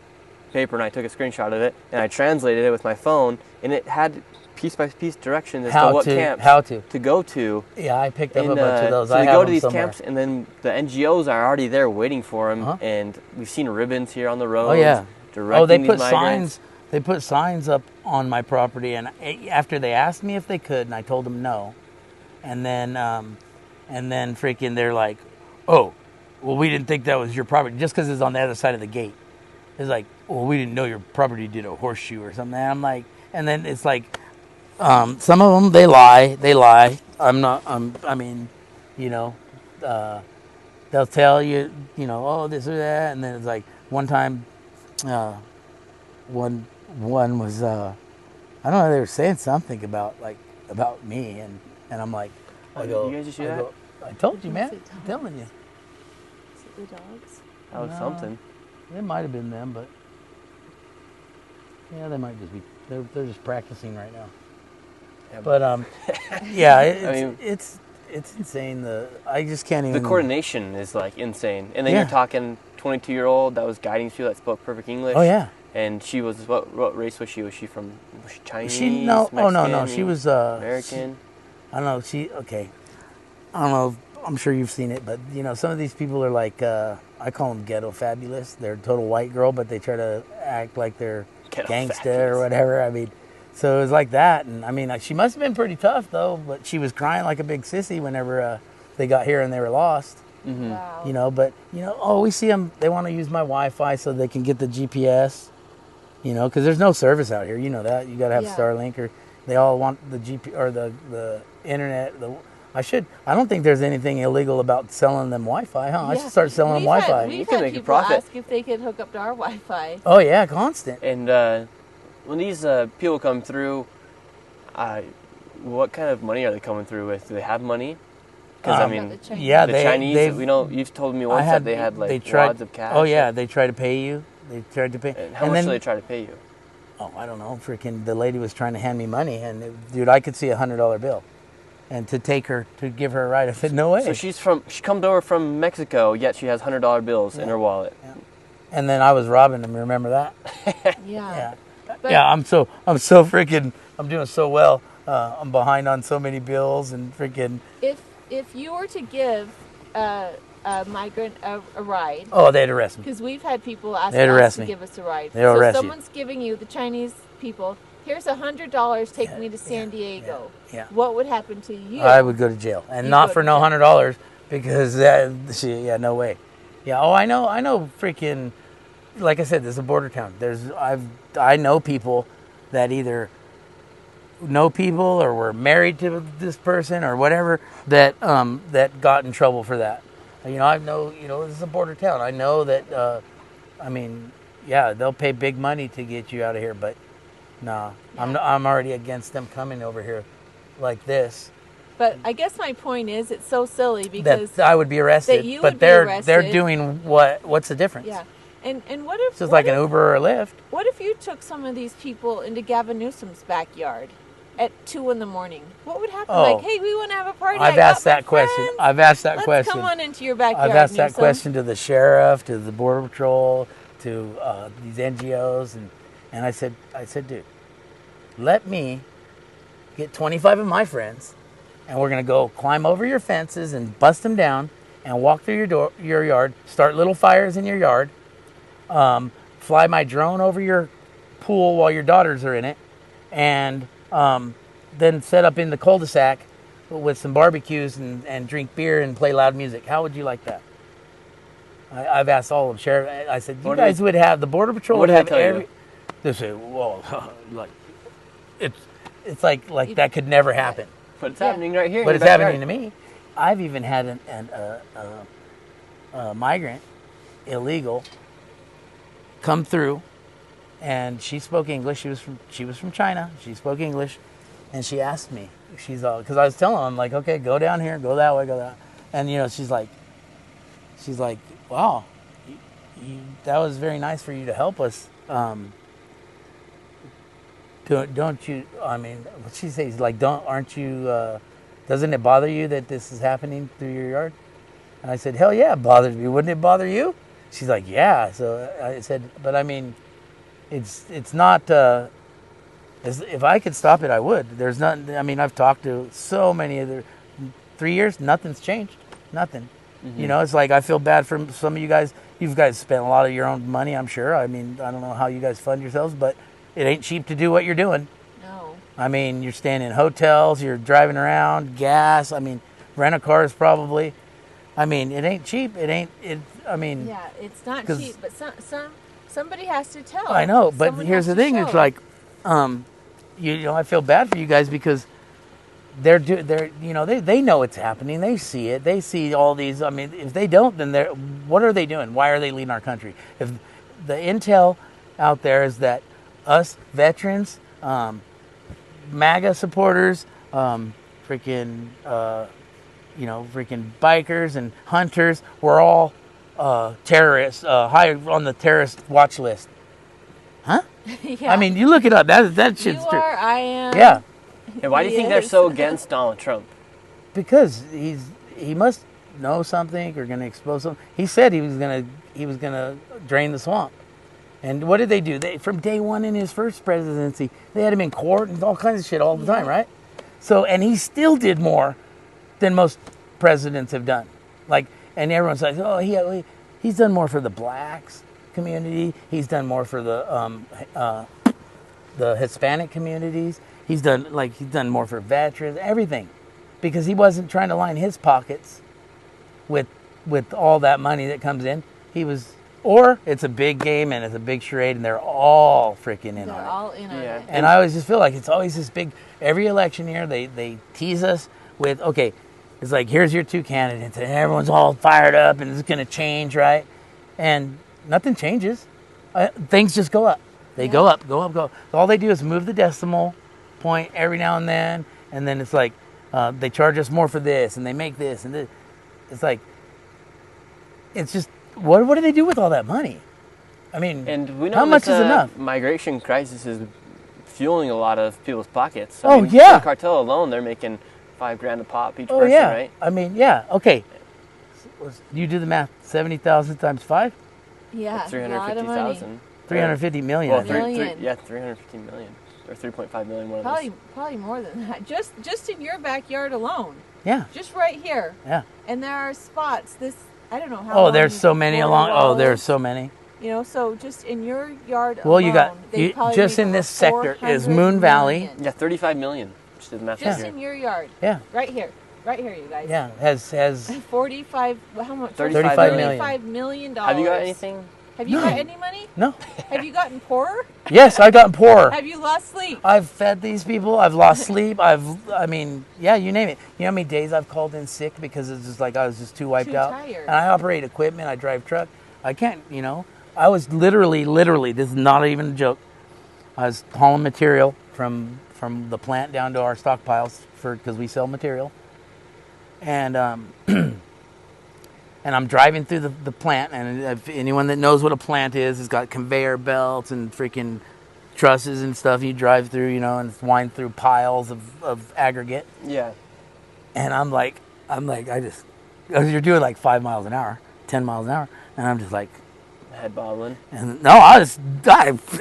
paper, and I took a screenshot of it, and I translated it with my phone, and it had piece by piece directions as to what camps to go to. Yeah, I picked up And, a bunch of those. So I we have go to them these somewhere. camps, and then the NGOs are already there waiting for them, Uh-huh. and we've seen ribbons here on the road. Oh yeah. Directing Oh, they these put migrants. signs. They put signs up on my property, and after they asked me if they could, and I told them no, and then freaking they're like, "Oh, well, we didn't think that was your property just because it's on the other side of the gate." It's like, "Well, we didn't know your property did a horseshoe or something." And I'm like, and then it's like, some of them they lie. I'm not. I mean, they'll tell you, oh, this or that, and then it's like one time. One was I don't know, they were saying something about me, and I'm like, Oh, did you guys just do that? I told you, man. Was it I'm telling you. Is it the dogs? That was No. something. It might have been them, but yeah, they might just be. They're just practicing right now. Yeah, But yeah, mean- it's insane. I just can't even. The coordination is like insane. And then Yeah. you're talking 22-year-old that was guiding you that spoke perfect English. Oh yeah. And she was what race was she? Was she Chinese? No. Oh no. Mexican, She was American. I don't know. Okay. I don't know. I'm sure you've seen it, but some of these people are like I call them ghetto fabulous. They're a total white girl, but they try to act like they're Ghetto gangsta fabulous. or whatever. I mean, So it was like that. And I mean, she must have been pretty tough though, but she was crying like a big sissy whenever they got here and they were lost. Wow. You know, but we see them. They want to use my Wi-Fi so they can get the GPS. You know, because there's no service out here. You know that. You got to have Starlink, or they all want the GP or the internet. I don't think there's anything illegal about selling them Wi-Fi, huh? I should start selling them Wi-Fi. We've can had make a people profit. ask if they could hook up to our Wi-Fi. Oh yeah, constant. And when these people come through, what kind of money are they coming through with? Do they have money? Because I mean, yeah, the Chinese. You've told me once that they had like wads of cash. Oh yeah, they try to pay you. They tried to pay. And how much do they try to pay you? Oh, I don't know. Freaking, the lady was trying to hand me money, and dude, I could see $100 bill, and to give her a ride, I said no way. So she comes over from Mexico, yet she has $100 bills in her wallet. Yeah. And then I was robbing them. Remember that? Yeah. Yeah. I'm so freaking. I'm doing so well. I'm behind on so many bills and freaking. If you were to give a migrant a ride. Oh, they'd arrest me. Because we've had people ask us to give us a ride. They'll arrest you. Someone's giving you, the Chinese people, here's $100, take me to San Diego. Yeah. What would happen to you? I would go to jail, and not for no $100, because no way. Yeah. Oh, I know. Freaking, like I said, this is a border town. I know people that either know people or were married to this person or whatever that got in trouble for that. I know, this is a border town. I know that, they'll pay big money to get you out of here, but nah, I'm already against them coming over here like this. But I guess my point is, it's so silly because that I would be arrested, they're doing what's the difference? Yeah. And what if... So it's like an Uber or a Lyft. What if you took some of these people into Gavin Newsom's backyard at 2 a.m? What would happen? Like, hey, we want to have a party. I've asked that question. Let's come on into your backyard. I've asked that question to the sheriff, to the border patrol, to these NGOs, and I said, dude, let me get 25 of my friends, and we're gonna go climb over your fences and bust them down, and walk through your yard, start little fires in your yard, fly my drone over your pool while your daughters are in it, and then set up in the cul-de-sac with some barbecues and drink beer and play loud music. How would you like that? I've asked all of them. Sheriff, I said, you guys would have, the Border Patrol would have every... They say, well, like, it's like that could never happen. But it's happening right here. But it's happening to me. I've even had a migrant, illegal, come through. And she spoke English. She was from China. She spoke English, and she asked me. She's all, because I was telling her, I'm like, okay, go down here, go that way, go that. And she's like, wow, that was very nice for you to help us. Don't you? I mean, what she says, like, aren't you? Doesn't it bother you that this is happening through your yard? And I said, hell yeah, it bothers me. Wouldn't it bother you? She's like, yeah. So I said, but I mean. It's not. If I could stop it, I would. There's not. I mean, I've talked to so many other. 3 years, nothing's changed. Nothing. Mm-hmm. It's like I feel bad for some of you guys. You guys spent a lot of your own money, I'm sure. I mean, I don't know how you guys fund yourselves, but it ain't cheap to do what you're doing. No. I mean, you're staying in hotels, you're driving around, gas. I mean, rent-a-cars probably. I mean, it ain't cheap. It ain't. I mean. Yeah, it's not cheap, but somebody has to tell. I know, but here's the thing: it's like, I feel bad for you guys because they know it's happening. They see it. They see all these. I mean, if they don't, then what are they doing? Why are they leaving our country? If the intel out there is that us veterans, MAGA supporters, freaking bikers and hunters, we're all. Terrorists, high on the terrorist watch list. Huh? Yeah. I mean, you look it up. That shit's true. I am. Yeah. And why do you think they're so against Donald Trump? Because he must know something or going to expose something. He said he was gonna drain the swamp. And what did they do? From day one in his first presidency, they had him in court and all kinds of shit all the time, right? So, and he still did more than most presidents have done. And everyone's like, oh, he's done more for the blacks community. He's done more for the the Hispanic communities. He's done more for veterans, everything, because he wasn't trying to line his pockets with all that money that comes in. He was, or it's a big game and it's a big charade, and they're all freaking in They're on it. all in on it. And I always just feel like it's always this big. Every election year, they tease us with, okay, it's like, here's your two candidates, and everyone's all fired up, and it's going to change, right? And nothing changes. Things just go up. They go up, go up, go. All they do is move the decimal point every now and then it's like they charge us more for this, and they make this, and this. It's like, it's just, what do they do with all that money? I mean, And we know how much is enough? Migration crisis is fueling a lot of people's pockets. Oh, mean, yeah. The Cartel alone, they're making $5,000 a pop each Oh, person, yeah. right? I mean, yeah. Okay. You do the math. 70,000 times 5? Yeah, a lot of money. 350,000. 350 million. Well, I think. Million. 350 million. Or 3.5 million, one of Probably more than that. Just in your backyard alone. Yeah. Just right here. Yeah. And there are spots. I don't know how. Oh, long there's this so many border along. wall Oh, there's is. so many. You know, so just in your yard Well, alone, you got they probably just make in over this sector is 400 Moon Valley. million. Yeah, 35 million. Just did the math Just here. in your yard. Yeah. Right here, you guys. Yeah. Has 45. Well, how much? 35 million. $35 million. Have you got anything? Have you got any money? no. Have you gotten poorer? Yes, I've gotten poorer. Have you lost sleep? I've fed these people. I've lost sleep. I mean, yeah, you name it. You know how many days I've called in sick because it's just like I was just too wiped Too out. tired. And I operate equipment. I drive truck. I can't, I was literally, this is not even a joke. I was hauling material from the plant down to our stockpiles because we sell material. And and I'm driving through the plant, and if anyone that knows what a plant is, it's got conveyor belts and freaking trusses and stuff. You drive through, and it's wind through piles of aggregate. Yeah. And I'm like, you're doing like 5 miles an hour, 10 miles an hour, and I'm just like, Head bobbling. and no, I was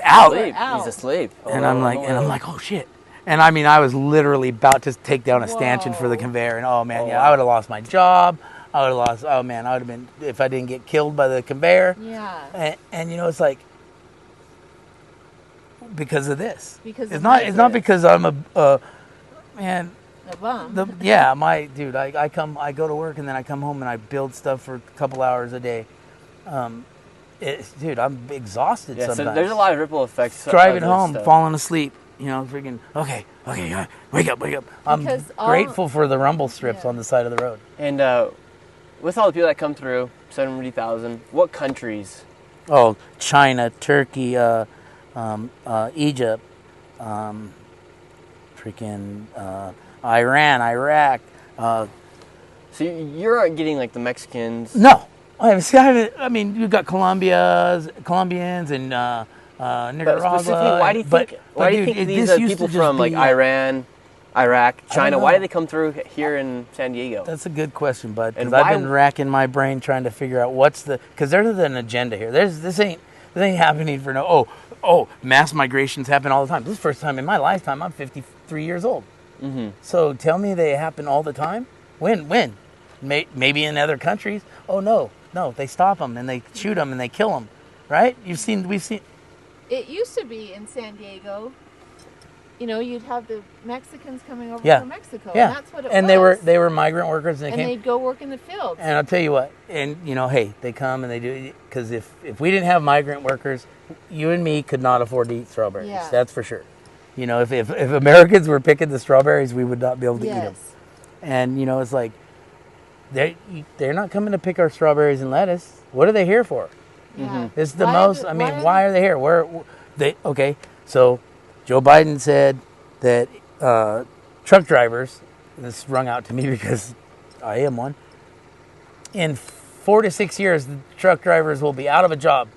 out. Asleep. Ow. He's asleep. And I'm like, oh shit. And I mean, I was literally about to take down a stanchion for the Whoa. conveyor, and oh man, Oh, yeah, wow. I would have lost my job. I would have lost. Oh man, I would have been if I didn't get killed by the conveyor. Yeah. And it's like because of this. Because it's of not. my It's not risk. because I'm a man. A bum. My dude. I go to work and then I come home and I build stuff for a couple hours a day. Dude, I'm exhausted Yeah, sometimes. so there's a lot of ripple effects. of Driving this home, stuff. falling asleep. Freaking okay, wake up. I'm Because grateful for the rumble strips Yeah. on the side of the road. And with all the people that come through, 70,000, what countries? Oh, China, Turkey, Egypt, Iran, Iraq. So you're getting like the Mexicans. No, I mean, you've got Colombians and But Nicaragua. specifically, why do you think, dude, these this are used people to just from like be, Iran, Iraq, China? know. Why do they come through here in San Diego? That's a good question, bud. Because And I've why- been racking my brain trying to figure out because there's an agenda here. This ain't happening for mass migrations happen all the time. This is the first time in my lifetime. I'm 53 years old. Mm-hmm. So tell me they happen all the time. When? Maybe in other countries. Oh no, they stop them and they shoot them and they kill them, right? We've seen. It used to be in San Diego. You'd have the Mexicans coming over Yeah. from Mexico. Yeah, And that's what it and was. they were migrant workers and they And came. they'd go work in the fields. And I'll tell you what, and hey, they come and they do, because if we didn't have migrant workers, you and me could not afford to eat strawberries. Yeah. That's for sure. If Americans were picking the strawberries, we would not be able to eat them. Yes. And it's like they're not coming to pick our strawberries and lettuce. What are they here for? Yeah. It's the Why most. are I mean, the- why are they here? Okay? So Joe Biden said that truck drivers. This rung out to me because I am one. In 4 to 6 years, the truck drivers will be out of a job.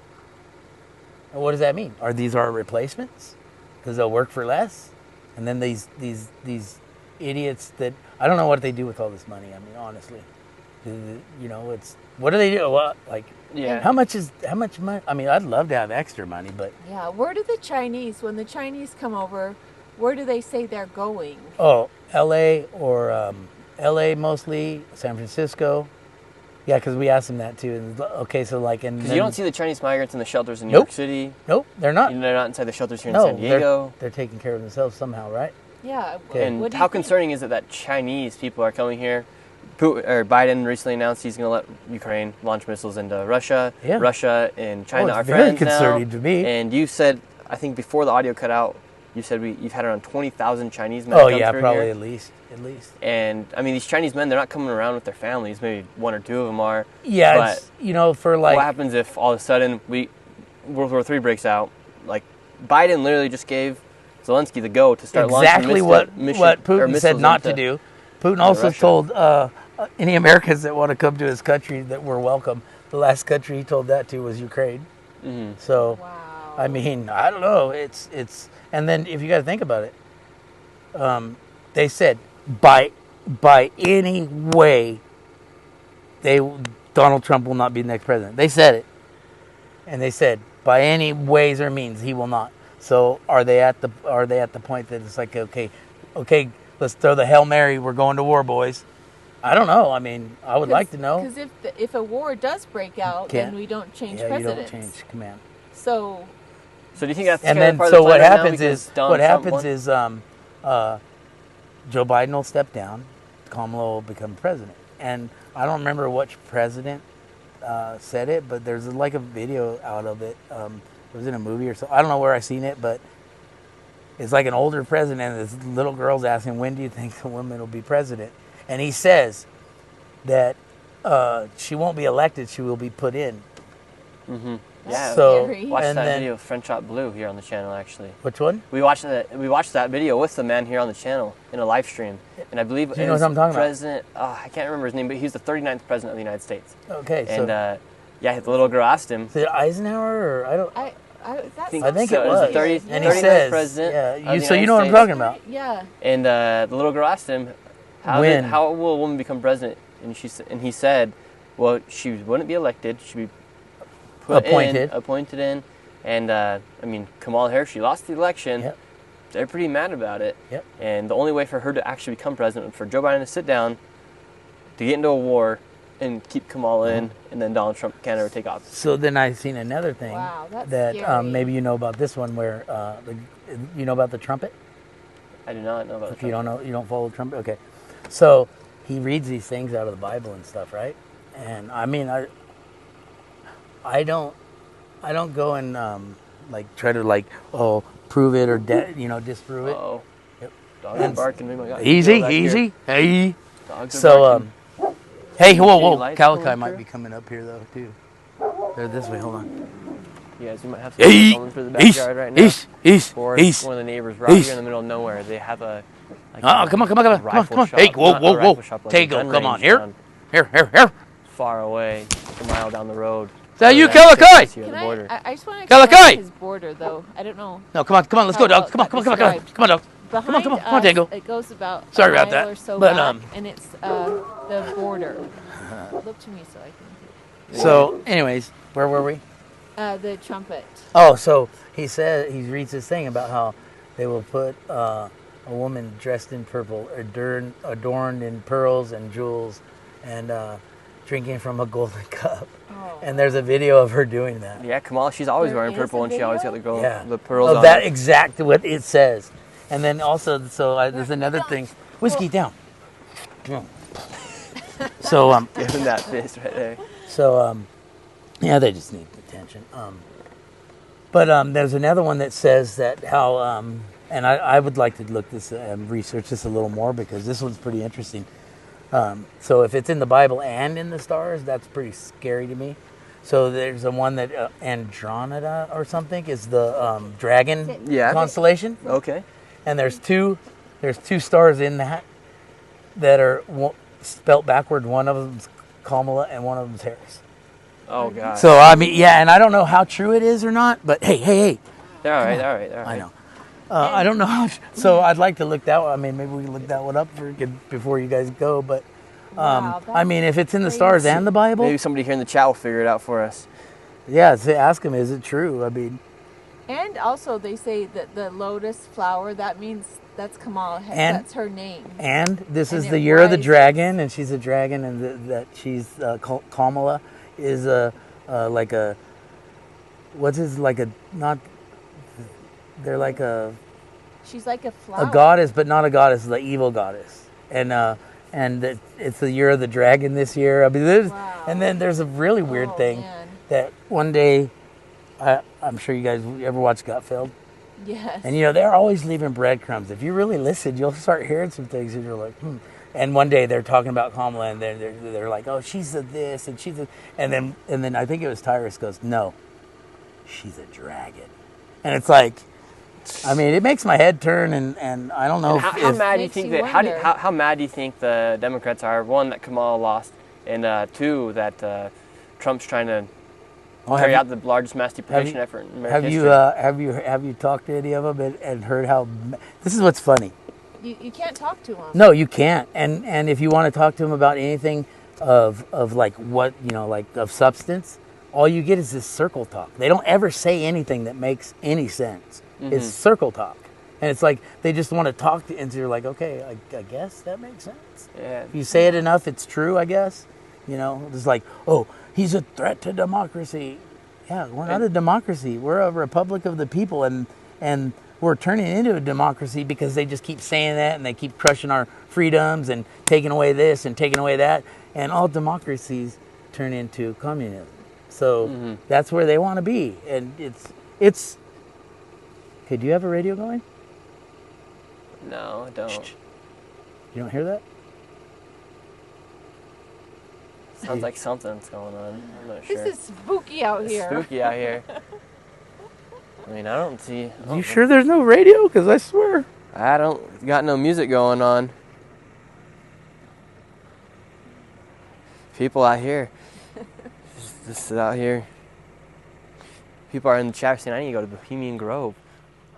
And what does that mean? Are these our replacements? Because they'll work for less, and then these idiots that I don't know what they do with all this money. I mean, honestly, it's what do they do? Well, like, Yeah. how much money? I mean, I'd love to have extra money, but Yeah. Where do the Chinese, when the Chinese come over, where do they say they're going? L.A. or L.A. mostly, San Francisco. Yeah, because we asked him that too. And okay, so like, and Because then, you don't see the Chinese migrants in the shelters in New Nope. York City. Nope, they're not. They're not inside the shelters here in No, San Diego. they're taking care of themselves somehow, right? Yeah. Okay. And What do you how think? concerning is it that Chinese people are coming here? Biden recently announced he's going to let Ukraine launch missiles into Russia. Yeah. Russia and China it's are very friends concerning now. to me. And you said, I think before the audio cut out, you said you've had around 20,000 Chinese men Oh come yeah, through probably here. at least. And I mean, these Chinese men, they're not coming around with their families. Maybe one or two of them are. Yeah, But it's, for like. what happens if all of a sudden World War III breaks out? Like, Biden literally just gave Zelensky the go to start Exactly launching what Putin said not to do. Putin also Russia. told any Americans that want to come to his country that we're welcome. The last country he told that to was Ukraine. Mhm. So, Wow. I mean, I don't know. It's and then if you got to think about it, they said by any way, Donald Trump will not be the next president. They said it, and they said by any ways or means he will not. So are they at the point that it's like okay, let's throw the Hail Mary, we're going to war, boys? I don't know. I mean, I would like to know. Because if a war does break out, then we don't change Yeah, presidents. you don't change command. So So do you think that's And kind then of part so of the what plan right now happens because is Donald Trump won? Joe Biden will step down, Kamala will become president, and I don't remember which president said it, but there's like a video out of it. It was in a movie or so. I don't know where I seen it, but it's like an older president, and this little girl's asking, "When do you think the woman will be president?" And he says that she won't be elected; she will be put in. Mm-hmm. That's Yeah. So scary. Watched and that then- video of French Shot Blue here on the channel, actually. Which one? We watched that video with the man here on the channel in a live stream, and I believe Do you know what I'm talking about? President. I can't remember his name, but he was the 39th president of the United States. Okay, And so yeah, the little girl asked him. is it Eisenhower or I don't? I think think so. it It was the was. 30th And he 39th says, president yeah. of the So you United know what I'm States. talking about. Yeah. And the little girl asked him, how will a woman become president? And he said, well, she wouldn't be elected. She'd be appointed in. And I mean, Kamala Harris, she lost the election. Yep. They're pretty mad about it. Yep. And the only way for her to actually become president was for Joe Biden to sit down, to get into a war, and keep Kamala in, and then Donald Trump can't ever take office. So then I seen another thing Wow, that's that scary. maybe you know about this one where you know about the trumpet. I do not know about If you don't know, you don't follow the trumpet. Okay, so he reads these things out of the Bible and stuff, right? And I mean, I don't go and like try to like prove it or disprove it. Uh-oh. Yep. Dogs are barking. We might got Easy, back easy, here. hey. Dogs are So barking. hey, whoa, Any lights Calachi going might through? be coming up here though too. They're this way. Hold on. You guys, we might have some Hey, coming through the backyard right now. Or one of the neighbors right here in the middle of nowhere. They have a Come on. rifle shop. Hey, whoa, Not a rifle shop, like a Tego, gun come on, range here. down Here. far away, like a mile down the road. Is that you, Further down the Calachi? Here at Can the border. I just want to Calachi! explain his border, though. I don't know. No, come on, let's go, How dog. Come on, about described? come on, dog. Behind come on, us, Tango. it goes about Sorry a about mile that, or so but, back, and it's the border. Look to me so I can. So, anyways, where were we? The trumpet. Oh, so he reads this thing about how they will put a woman dressed in purple, adorned in pearls and jewels, and drinking from a golden cup. Oh. And there's a video of her doing that. Yeah, Kamala, she's always There wearing is purple, a and she always got video? the pearls of on. that her. exact what it says. And then also, there's another thing. Whiskey down. So Give him that fist right there. So, yeah, they just need attention. But there's another one that says that how, and I would like to look this, research this a little more because this one's pretty interesting. So if it's in the Bible and in the stars, that's pretty scary to me. So there's the one that Andromeda or something is the dragon constellation. Okay. And there's two stars in that are spelt backward. One of them's Kamala and one of them's Harris. Oh God. So I mean, yeah, and I don't know how true it is or not, but hey. They're all right. They're all right. They're all right. I know. I don't know how. So I'd like to look that one. I mean, maybe we can look that one up before you guys go. But Wow, I mean, if it's in the crazy. stars and the Bible, Maybe somebody here in the chat will figure it out for us. yeah. So ask him, is it true? I mean, And also, they say that the lotus flower, that means That's Kamala Harris. And- That's her name. And this is And the it year of the rises. dragon, and she's a dragon, and that she's Kamala is like a what's his like a not they're like She's like a flower. a goddess, but not a goddess, the evil goddess, and it's the year of the dragon this year. I mean, Wow. and then there's a really weird thing Man. that one day, I'm sure you guys ever watch Gutfeld. Yes. And they're always leaving breadcrumbs. If you really listen, you'll start hearing some things, and you're like, And one day they're talking about Kamala, and they're like, oh, she's a this, and she's a, and then I think it was Tyrus goes, no, she's a dragon, and it's like, I mean, it makes my head turn, and I don't know How mad do you Makes think you that? wonder. How mad do you think the Democrats are? One, that Kamala lost, and two, that Trump's trying to carry out the largest mass deportation effort in American history. have you talked to any of them and heard how? This is what's funny. You can't talk to them. No, you can't. And if you want to talk to them about anything of like what like of substance, all you get is this circle talk. They don't ever say anything that makes any sense. It's circle talk, and it's like they just want to talk to, and you're like, okay, I guess that makes sense. Yeah. If you say it enough, it's true, I guess. It's like, oh, he's a threat to democracy. Yeah, we're not a democracy. We're a republic of the people, and we're turning into a democracy because they just keep saying that, and they keep crushing our freedoms and taking away this and taking away that, and all democracies turn into communism. So that's where they want to be, and it's. Okay, do you have a radio going? No, I don't. You don't hear that? Sounds like something's going on. I'm not sure. This is spooky out It's here. spooky out here. I mean, I don't see. Are you sure there's no radio? Because I swear. I don't got no music going on. People out here. Just out here. People are in the chat saying, I need to go to Bohemian Grove.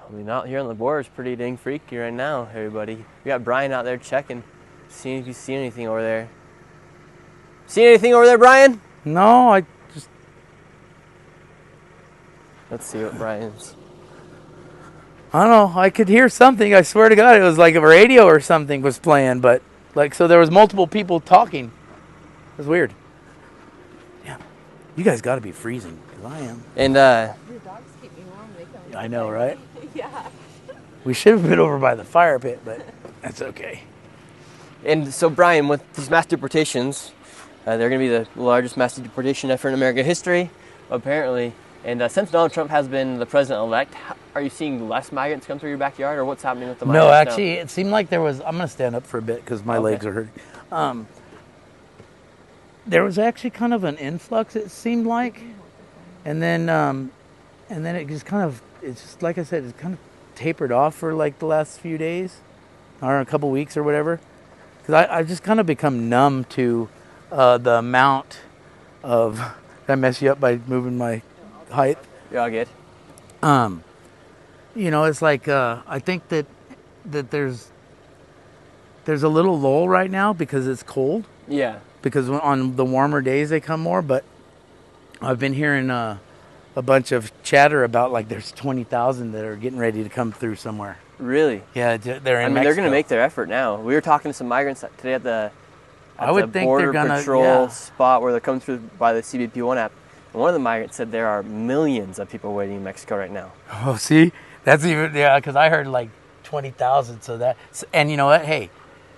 I mean, out here on the border is pretty dang freaky right now, everybody. We got Brian out there checking, seeing if you see anything over there. See anything over there, Brian? No, I just. Let's see what Brian's. I don't know. I could hear something. I swear to God, it was like a radio or something was playing, but so there was multiple people talking. It was weird. Yeah, you guys got to be freezing because I am. And Your dogs keep me warm. They come I know, right? Yeah. We should have been over by the fire pit, but that's okay. And so, Brian, with these mass deportations, they're going to be the largest mass deportation effort in American history, apparently. And since Donald Trump has been the president-elect, are you seeing less migrants come through your backyard, or what's happening with the migrants No, now? actually, it seemed like there was. I'm going to stand up for a bit because my Okay. legs are hurting. There was actually kind of an influx. It seemed like, and then it just kind of. It's just like I said. It's kind of tapered off for like the last few days, or a couple weeks or whatever. Because I've just kind of become numb to the amount of. Did I mess you up by moving my height? You're all good. It's like I think that there's a little lull right now because it's cold. Yeah. Because on the warmer days they come more, but I've been hearing a bunch of chatter about like there's 20,000 that are getting ready to come through somewhere. Really? Yeah, they're in I mean, Mexico. they're going to make their effort now. We were talking to some migrants today at the I would think Border they're gonna, Patrol yeah. spot where they're coming through by the CBP1 app. And one of the migrants said there are millions of people waiting in Mexico right now. Oh, see, that's even because I heard like 20,000. So that, and you know what? Hey,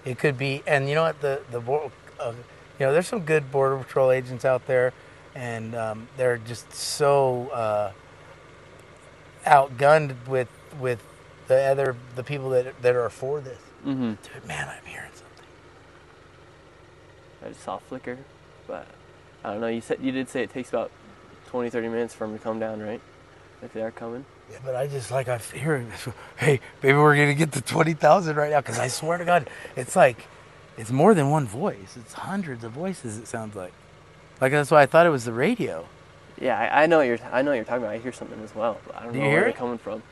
it could be. And you know what? There's some good Border Patrol agents out there, and they're just so outgunned with the people that are for this. Mm-hmm. Dude, man, I'm hearing something. I just saw a flicker, but I don't know. You did say it takes about 20-30 minutes for them to come down, right? If they are coming. Yeah, but I just like I hear it. Hey, maybe we're gonna get to 20,000 right now because I swear to God, it's more than one voice. It's hundreds of voices. It sounds like that's why I thought it was the radio. Yeah, I know what you're talking about. I hear something as well, but I don't Do know you where hear they're it? coming from.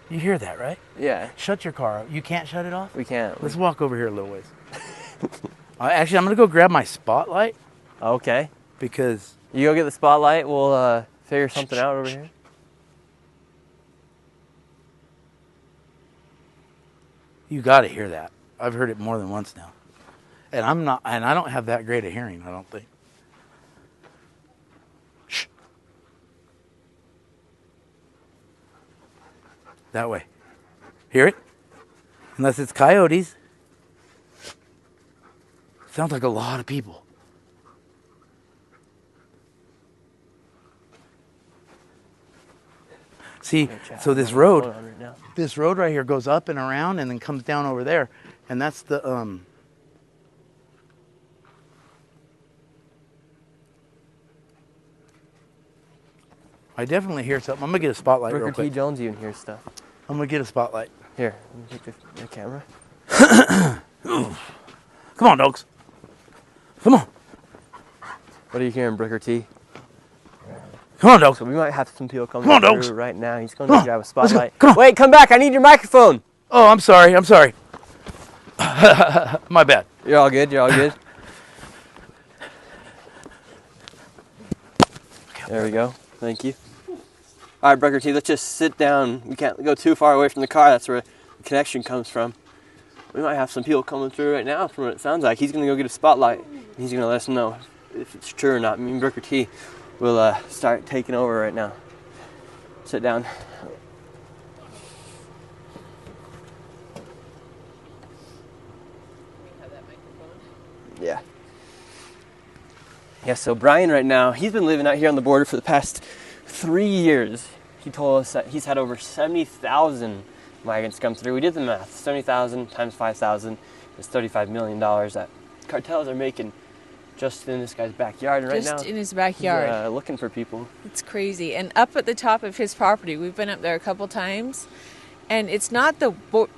You hear that, right? Yeah, Shut your car off. You can't shut it off? we can't. Let's walk over here a little ways. Actually, I'm going to go grab my spotlight Okay. because... You go get the spotlight. We'll figure something out over here. You got to hear that. I've heard it more than once now. And I don't have that great a hearing, I don't think. Shh. That way. Hear it? Unless it's coyotes. Sounds like a lot of people. See, so this road right here goes up and around and then comes down over there. And that's the, I definitely hear something. I'm going to get a spotlight real Booker T. quick. Jones even hears stuff. I'm going to get a spotlight. Here, let me take the camera. Come on, dogs. Come on. What are you hearing, Booker T? Come on, dogs. So we might have some people coming Come on, through dogs. right now. He's going Come to on. grab a Let's go. spotlight. Come on. Wait, come back. I need your microphone. Oh, I'm sorry. My bad. You're all good. You're all good. There we go. Thank you. All right, Booker T, let's just sit down. We can't go too far away from the car. That's where the connection comes from. We might have some people coming through right now from what it sounds like. He's going to go get a spotlight. He's going to let us know if it's true or not. Me and Booker T will start taking over right now. Sit down. Yeah. Yeah, so Brian right now, he's been living out here on the border for the past 3 years. He told us that he's had over 70,000 migrants come through. We did the math. 70,000 times 5,000 is $35 million that cartels are making just in this guy's backyard. And right now, Just in his backyard. he's looking for people. It's crazy. And up at the top of his property, we've been up there a couple times, and it's not the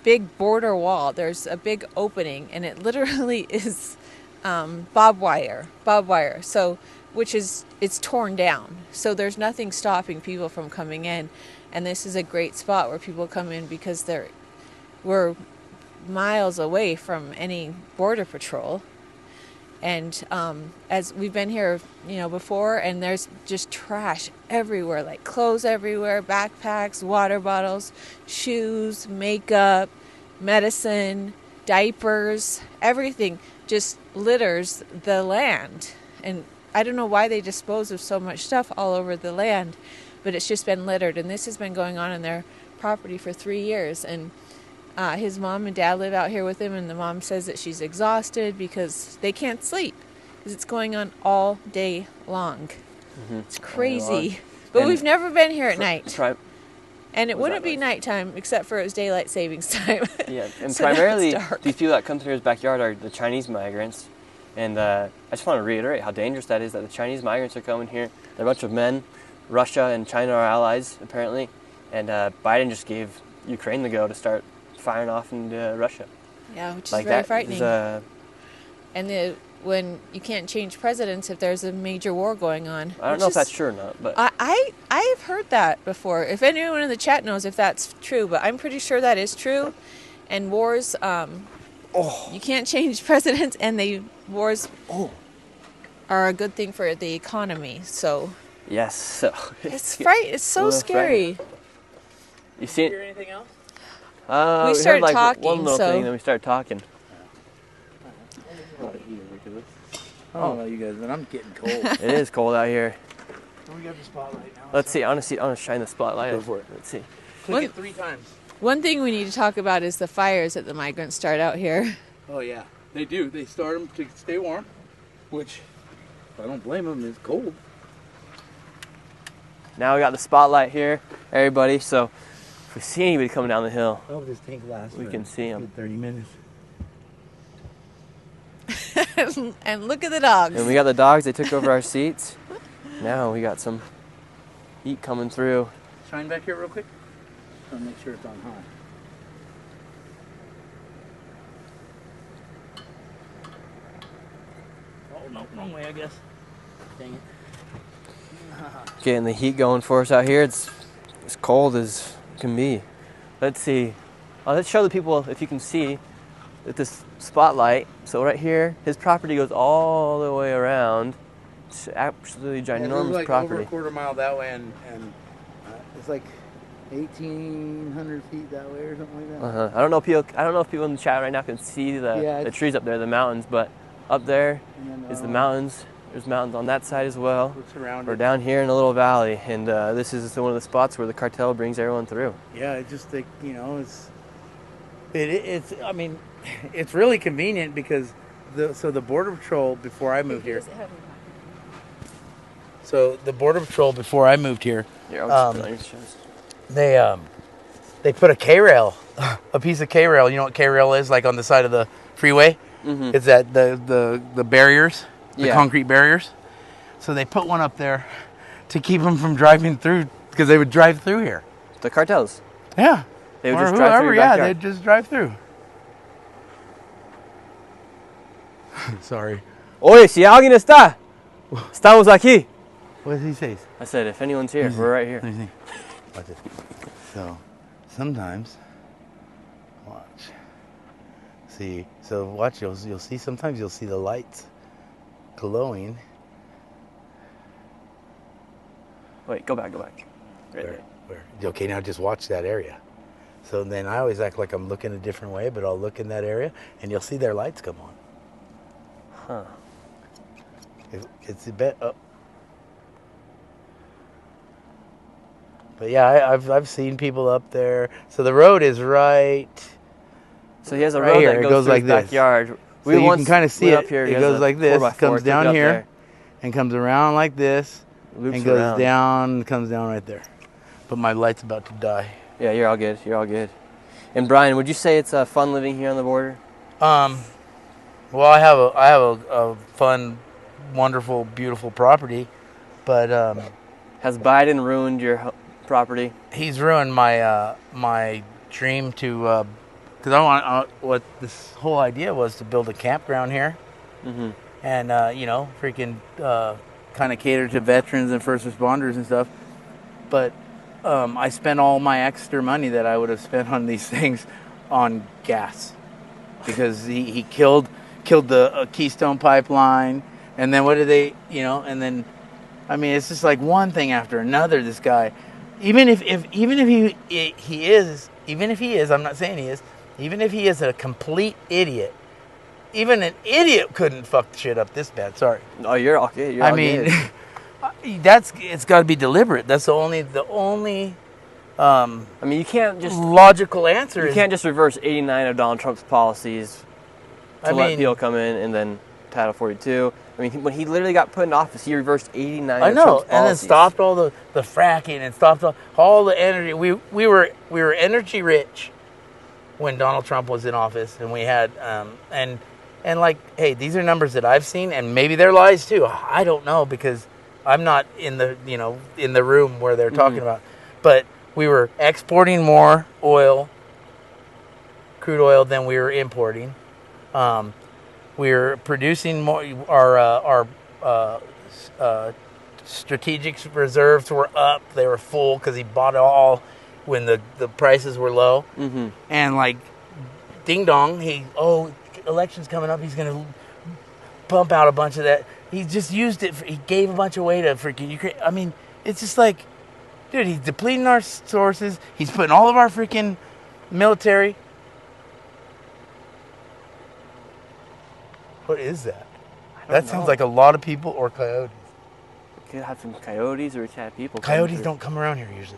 big border wall. There's a big opening, and it literally is barbed wire. So, it's torn down. So there's nothing stopping people from coming in. And this is a great spot where people come in because we're miles away from any border patrol. And as we've been here, before, and there's just trash everywhere, like clothes everywhere, backpacks, water bottles, shoes, makeup, medicine, diapers, everything just litters the land. And I don't know why they dispose of so much stuff all over the land, but it's just been littered. And this has been going on in their property for 3 years. And his mom and dad live out here with him, and the mom says that she's exhausted because they can't sleep because it's going on all day long. Mm-hmm. It's crazy. But we've never been here at night. And it wouldn't be nighttime except for it was daylight savings time. Yeah, and So primarily now it's dark. these people that come through his backyard are the Chinese migrants. And I just want to reiterate how dangerous that is, that the Chinese migrants are coming here. They're a bunch of men. Russia and China are allies, apparently. And Biden just gave Ukraine the go to start firing off into Russia. Yeah, which is Like very that frightening. is, And when you can't change presidents if there's a major war going on. I don't know if that's true or not, but I've heard that before. If anyone in the chat knows if that's true, but I'm pretty sure that is true. And wars, you can't change presidents, and wars are a good thing for the economy. So yes, so it's so scary. You see Hear anything else? we started heard, talking, one little so- thing, then we started talking. I don't know you guys, but I'm getting cold. It is cold out here. We got the spotlight now. Let's see. I want to shine the spotlight. Go for it. Let's see. Click it 3 times. One thing we need to talk about is the fires that the migrants start out here. Oh yeah, they do. They start them to stay warm, which I don't blame them. It's cold. Now we got the spotlight here, everybody. So if we see anybody coming down the hill, I hope this tank lasts. we can see them. 30 minutes. And look at the dogs. And we got the dogs. They took over our seats. Now we got some heat coming through. Shine back here real quick. I'll make sure it's on high. Oh no, wrong way I guess. Dang it. Getting the heat going for us out here. It's as cold as can be. Let's see. Let's show the people, if you can see, with this spotlight. So right here, his property goes all the way around. It's absolutely ginormous like property. over a quarter mile that way, and it's like 1,800 feet that way or something like that. Uh-huh. I don't know if people in the chat right now can see the trees up there, the mountains, but up there is the mountains. There's mountains on that side as well. We're down here in a little valley, and this is one of the spots where the cartel brings everyone through. Yeah, it's just like, it's. I mean, it's really convenient because the Border Patrol before I moved here. So the Border Patrol before I moved here, they put a K-rail, a piece of K-rail. You know what K-rail is? Like on the side of the freeway. Mm-hmm. It's that the barriers. The concrete barriers. So they put one up there to keep them from driving through, because they would drive through here. The cartels. Yeah. They would just drive through your backyard. Yeah, they'd just drive through. Sorry. Oye, si alguien está, estamos aquí. What does he say? I said, if anyone's here, we're right here. Watch it. So, sometimes, watch. See, so watch, you'll see, sometimes you'll see the lights glowing. Wait, go back. Where? Okay, now just watch that area. So then I always act like I'm looking a different way, but I'll look in that area, and you'll see their lights come on. Huh. It's a bit up. But yeah, I've seen people up there. So the road is right. So he has a road that goes through his backyard. So you can kind of see it. It goes like this, comes down here, and comes around like this, and goes down, comes down right there. But my light's about to die. Yeah, you're all good. And Brian, would you say it's fun living here on the border? Well, I have a fun, wonderful, beautiful property, but has Biden ruined your property? He's ruined my my dream to. Because what this whole idea was to build a campground here, and freaking kind of cater to veterans and first responders and stuff. But I spent all my extra money that I would have spent on these things on gas, because he killed the Keystone Pipeline, and then what did they, and then, I mean, it's just like one thing after another. This guy, even if he is, I'm not saying he is. Even if he is a complete idiot, even an idiot couldn't fuck the shit up this bad. Sorry. Oh, you're okay. It's got to be deliberate. That's the only. I mean, you can't just logical answer. You can't just reverse 89 of Donald Trump's policies to let people come in, and then Title 42. I mean, when he literally got put in office, he reversed 89 of Trump's policies. And then stopped all the fracking and stopped all the energy. We were energy rich when Donald Trump was in office, and we had and like, hey, these are numbers that I've seen, and maybe they're lies too. I don't know, because I'm not in the in the room where they're talking about. But we were exporting more crude oil than we were importing. We were producing more. Our strategic reserves were up. They were full because he bought it all when the prices were low. And like, ding dong, election's coming up, he's going to pump out a bunch of that. He just used it. He gave a bunch away to freaking Ukraine. I mean, it's just like, dude, he's depleting our sources. He's putting all of our freaking military. What is that? That sounds like a lot of people or coyotes. You could have some coyotes, or you could have people. Coyotes don't come around here usually.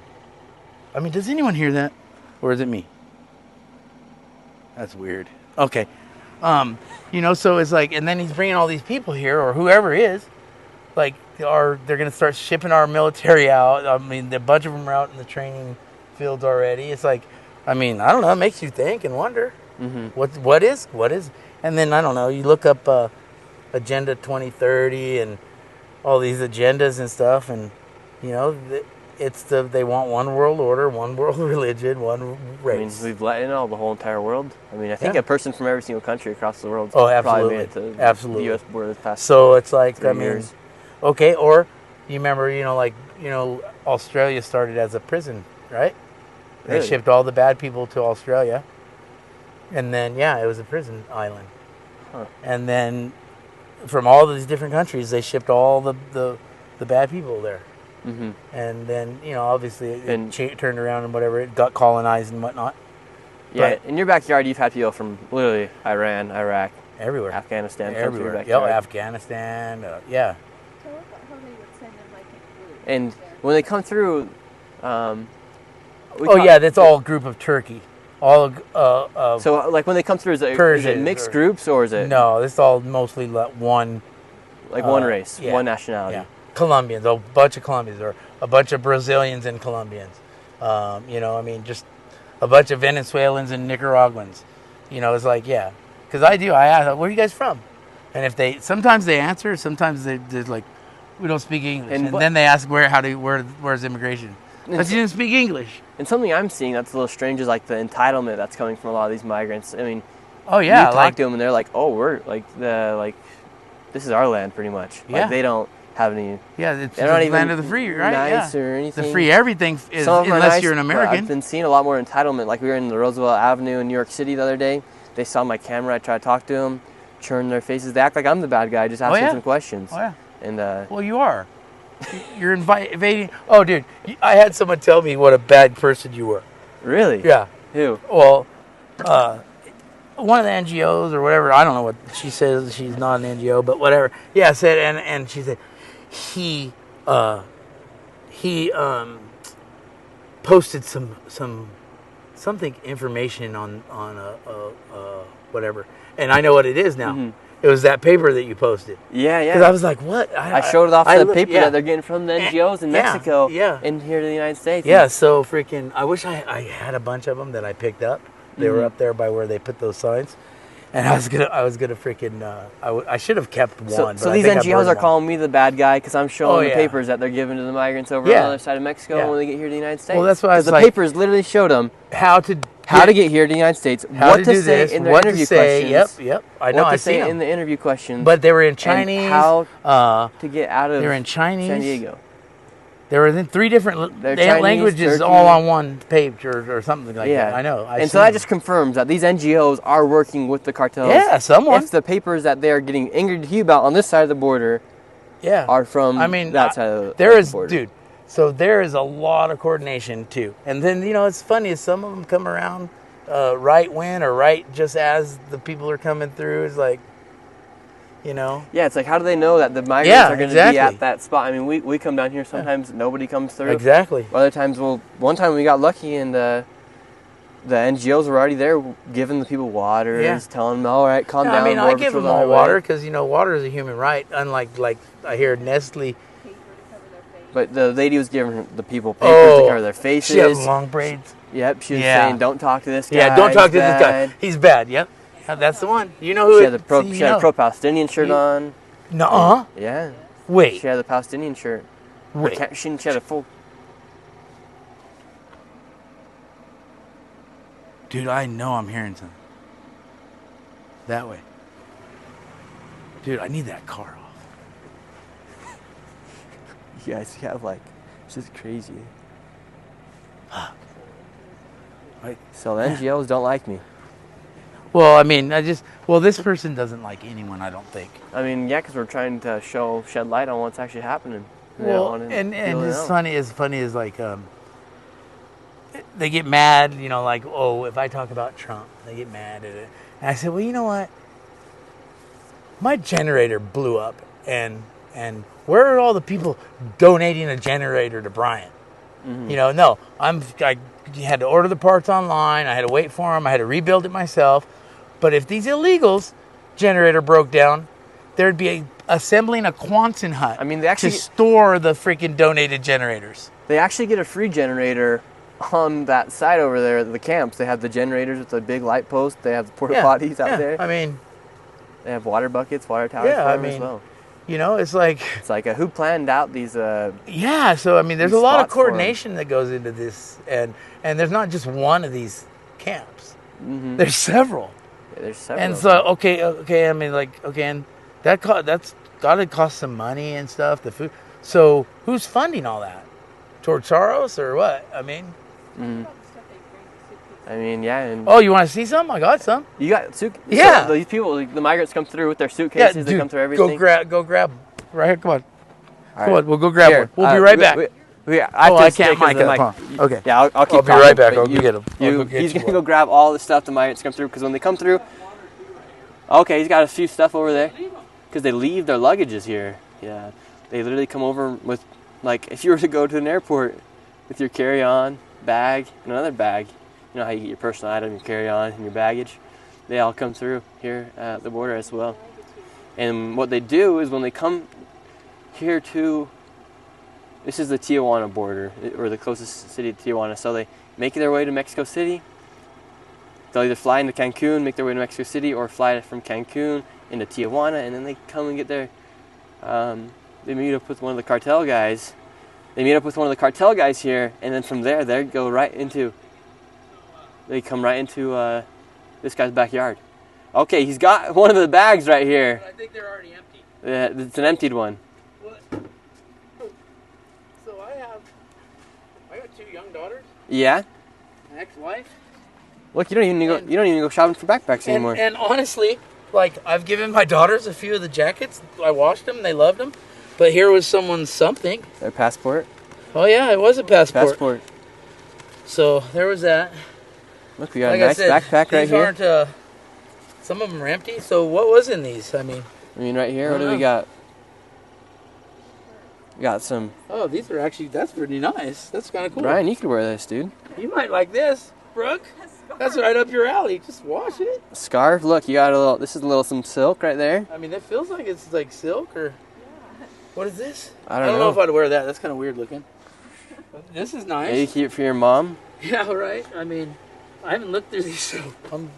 I mean, does anyone hear that? Or is it me? That's weird. Okay. So it's like, and then he's bringing all these people here, or whoever he is, like, they're going to start shipping our military out. I mean, a bunch of them are out in the training fields already. It's like, I mean, I don't know. It makes you think and wonder. What is? And then, I don't know, you look up Agenda 2030 and all these agendas and stuff, and, they want one world order, one world religion, one race. I mean, we've let in all the whole entire world. I mean, I think a person from every single country across the world probably made it to the U.S. border this past So it's like, years. Okay, or you remember, Australia started as a prison, right? Really? They shipped all the bad people to Australia. And then, it was a prison island. Huh. And then from all these different countries, they shipped all the bad people there. And then, obviously And- it turned around and whatever, it got colonized and whatnot. Yeah, But- in your backyard, you've had people from literally Iran, Iraq, Everywhere. Afghanistan, come through your Everywhere. backyard. Afghanistan. Yeah. So what about how they would send them like in groups? And when they come through, That's all group of Turkey. All So, like when they come through, is it Persians mixed or- groups or is it no, this is all mostly one. like one race, yeah. one nationality? Yeah. Colombians, a bunch of Colombians, or a bunch of Brazilians and Colombians. Just a bunch of Venezuelans and Nicaraguans. It's like, yeah. Because I ask, where are you guys from? And sometimes they answer, sometimes they're like, we don't speak English. And then they ask, where's immigration? But you didn't speak English. And something I'm seeing that's a little strange is like the entitlement that's coming from a lot of these migrants. I mean, Oh yeah, you talk to them and they're like, oh, we're this is our land pretty much. Yeah. Like they don't have any. yeah, it's They're the not even land of the free, right? nice Yeah. or anything. The free everything is Some of them are unless nice, you're an but American. I've been seeing a lot more entitlement. Like we were in the Roosevelt Avenue in New York City the other day. They saw my camera. I tried to talk to them, churn their faces. They act like I'm the bad guy. Just asking yeah. some questions. Oh yeah. And Well, you are. You're invading. Oh, dude, I had someone tell me what a bad person you were. really? Yeah. Who? Well, one of the NGOs or whatever. I don't know what she says. She's not an NGO, but whatever. Yeah, said and she said he posted something information on whatever, and I know what it is now. Mm-hmm. It was that paper that you posted. Yeah, Because I was like, what? I showed it off I the looked- paper yeah. that they're getting from the NGOs in Yeah, Mexico yeah. and here to the United States. Yeah, so freaking, I wish I had a bunch of them that I picked up. They were Mhm. up there by where they put those signs. And I was gonna freaking, I should have kept one. So, but so I these think I NGOs burned are one. calling me the bad guy because I'm showing Oh, the yeah. papers that they're giving to the migrants over Yeah. on the other side of Mexico Yeah. when they get here to the United States. Well, that's why I was the like- papers literally showed them how to get here to the United States, how what to to do say this, in their what to interview say. questions, Yep. I know. what I to see say them. in the interview questions, But they were in and Chinese. how uh, to get out of they were in Chinese. San Diego. There were in 3 different They're Chinese, languages, Turkey. all on one page or something like Yeah, that. I know. and so that just confirms that these NGOs are working with the cartels. yeah, someone. If the papers that they're getting angry to you about on this side of the border Yeah. are from that side of there the is, border. dude. So there is a lot of coordination too. And then it's funny is some of them come around right when or right just as the people are coming through. Is like, Yeah, it's like, how do they know that the migrants Yeah, are going to exactly. be at that spot? I mean, we come down here sometimes, nobody comes through. exactly. Other times, one time we got lucky and the NGOs were already there giving the people water, Yeah. telling them, all right, calm No, down. I mean, I Border give Patrol's them on all their way." water because water is a human right. Unlike like I hear Nestle. Paper to cover their face. But the lady was giving the people papers to cover their faces. She has long braids. Yep, she was Yeah. saying, don't talk to this guy. Yeah, don't talk he's to this guy. bad." He's bad. Yep. Yeah, that's the one. You know who She it had a pro-Palestinian shirt You- on. Nuh-uh. Yeah, Wait. she had the Palestinian shirt. Wait. She had a full. Dude, I know I'm hearing something. That way. Dude, I need that car off. You guys have it's just crazy. Like, So the NGOs don't like me. well, I mean, this person doesn't like anyone, I don't think. I mean, yeah, because we're trying to shed light on what's actually happening. They don't Well, wanna and feel it it's out. funny is like, they get mad, like, oh, if I talk about Trump, they get mad at it. And I said, well, you know what? My generator blew up, and where are all the people donating a generator to Brian? Mm-hmm. No, I had to order the parts online. I had to wait for them. I had to rebuild it myself. But if these illegals' generator broke down, there'd be assembling a Quonset hut. I mean, they actually to store the freaking donated generators. They actually get a free generator on that side over there at the camps. They have the generators with the big light post. They have the porta potties out there. I mean, They have water buckets, water towers Yeah, for I them as mean, well. it's like, It's like who planned out these? yeah. So I mean, there's a These lot of spots for 'em. coordination that goes into this, and there's not just one of these camps. Mhm. There's several. Yeah, there's several. And of so, them. okay, I mean, and that's got to cost some money and stuff. The food. So who's funding all that? George Soros or what? I mean, Mhm. All the stuff they bring to suitcases. I mean, yeah, and oh, you want to see some? I got some. you got Yeah. So these people, the migrants come through with their suitcases. They dude, come through everything. Go grab. Right here, come on. Come on, we'll go grab Here, one. We'll be right back. I can't mic up, huh? Okay. Yeah, I'll keep I'll be talking, right back. but I'll get him. He's going to go grab all the stuff the migrants come through, because when they come through, okay, he's got a few stuff over there, because they leave their luggages here. Yeah, they literally come over with, like, if you were to go to an airport with your carry-on bag and another bag, you know how you get your personal item, your carry-on, and your baggage, they all come through here at the border as well. And what they do is when they come here to, this is the Tijuana border, or the closest city to Tijuana, so they make their way to Mexico City. They'll either fly into Cancun, make their way to Mexico City, or fly from Cancun into Tijuana, and then they come and get their, they meet up with one of the cartel guys. They meet up with one of the cartel guys here, and then from there, they come right into this guy's backyard. Okay, he's got one of the bags right here. I think they're already empty. Yeah, it's an emptied one. What? So I got 2 young daughters, Yeah. an ex-wife. Look, you don't even go shopping for backpacks anymore. And honestly, like, I've given my daughters a few of the jackets. I washed them, they loved them. But here was someone's something. Their passport. Oh yeah, it was a passport. Passport. So there was that. Look, we got Like a nice backpack right these here. aren't, some of them are empty. So what was in these? I mean, Right here, what do we got? We got some. oh, these are actually, that's pretty nice. That's kind of cool. Brian, you could wear this, dude. You might like this, Brooke. That's right up your alley. Just wash it. Scarf. Look, you got a little. This is a little some silk right there. I mean, it feels like it's like silk or. What is this? I don't know if I'd wear that. That's kind of weird looking. This is nice. Maybe keep it for your mom. Yeah, right. I mean, I haven't looked through these, so I'm.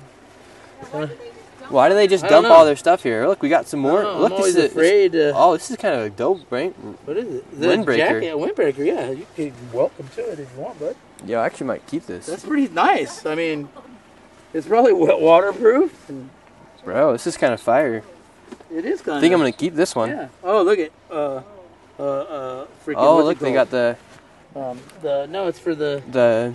Why do they just I don't dump know. all their stuff here? Look, we got some more. Look, I'm always this is afraid. oh, this is kind of a dope, right? What is it? The Windbreaker. Jacket, yeah, windbreaker. Yeah, you can welcome to it if you want, bud. Yeah, I actually might keep this. That's pretty nice. I mean, it's probably waterproof. And Bro, this is kind of fire. it is kind I of. think I'm gonna keep this one. Yeah. Oh, look at freaking. Oh, what's look, it they got called? No, it's for the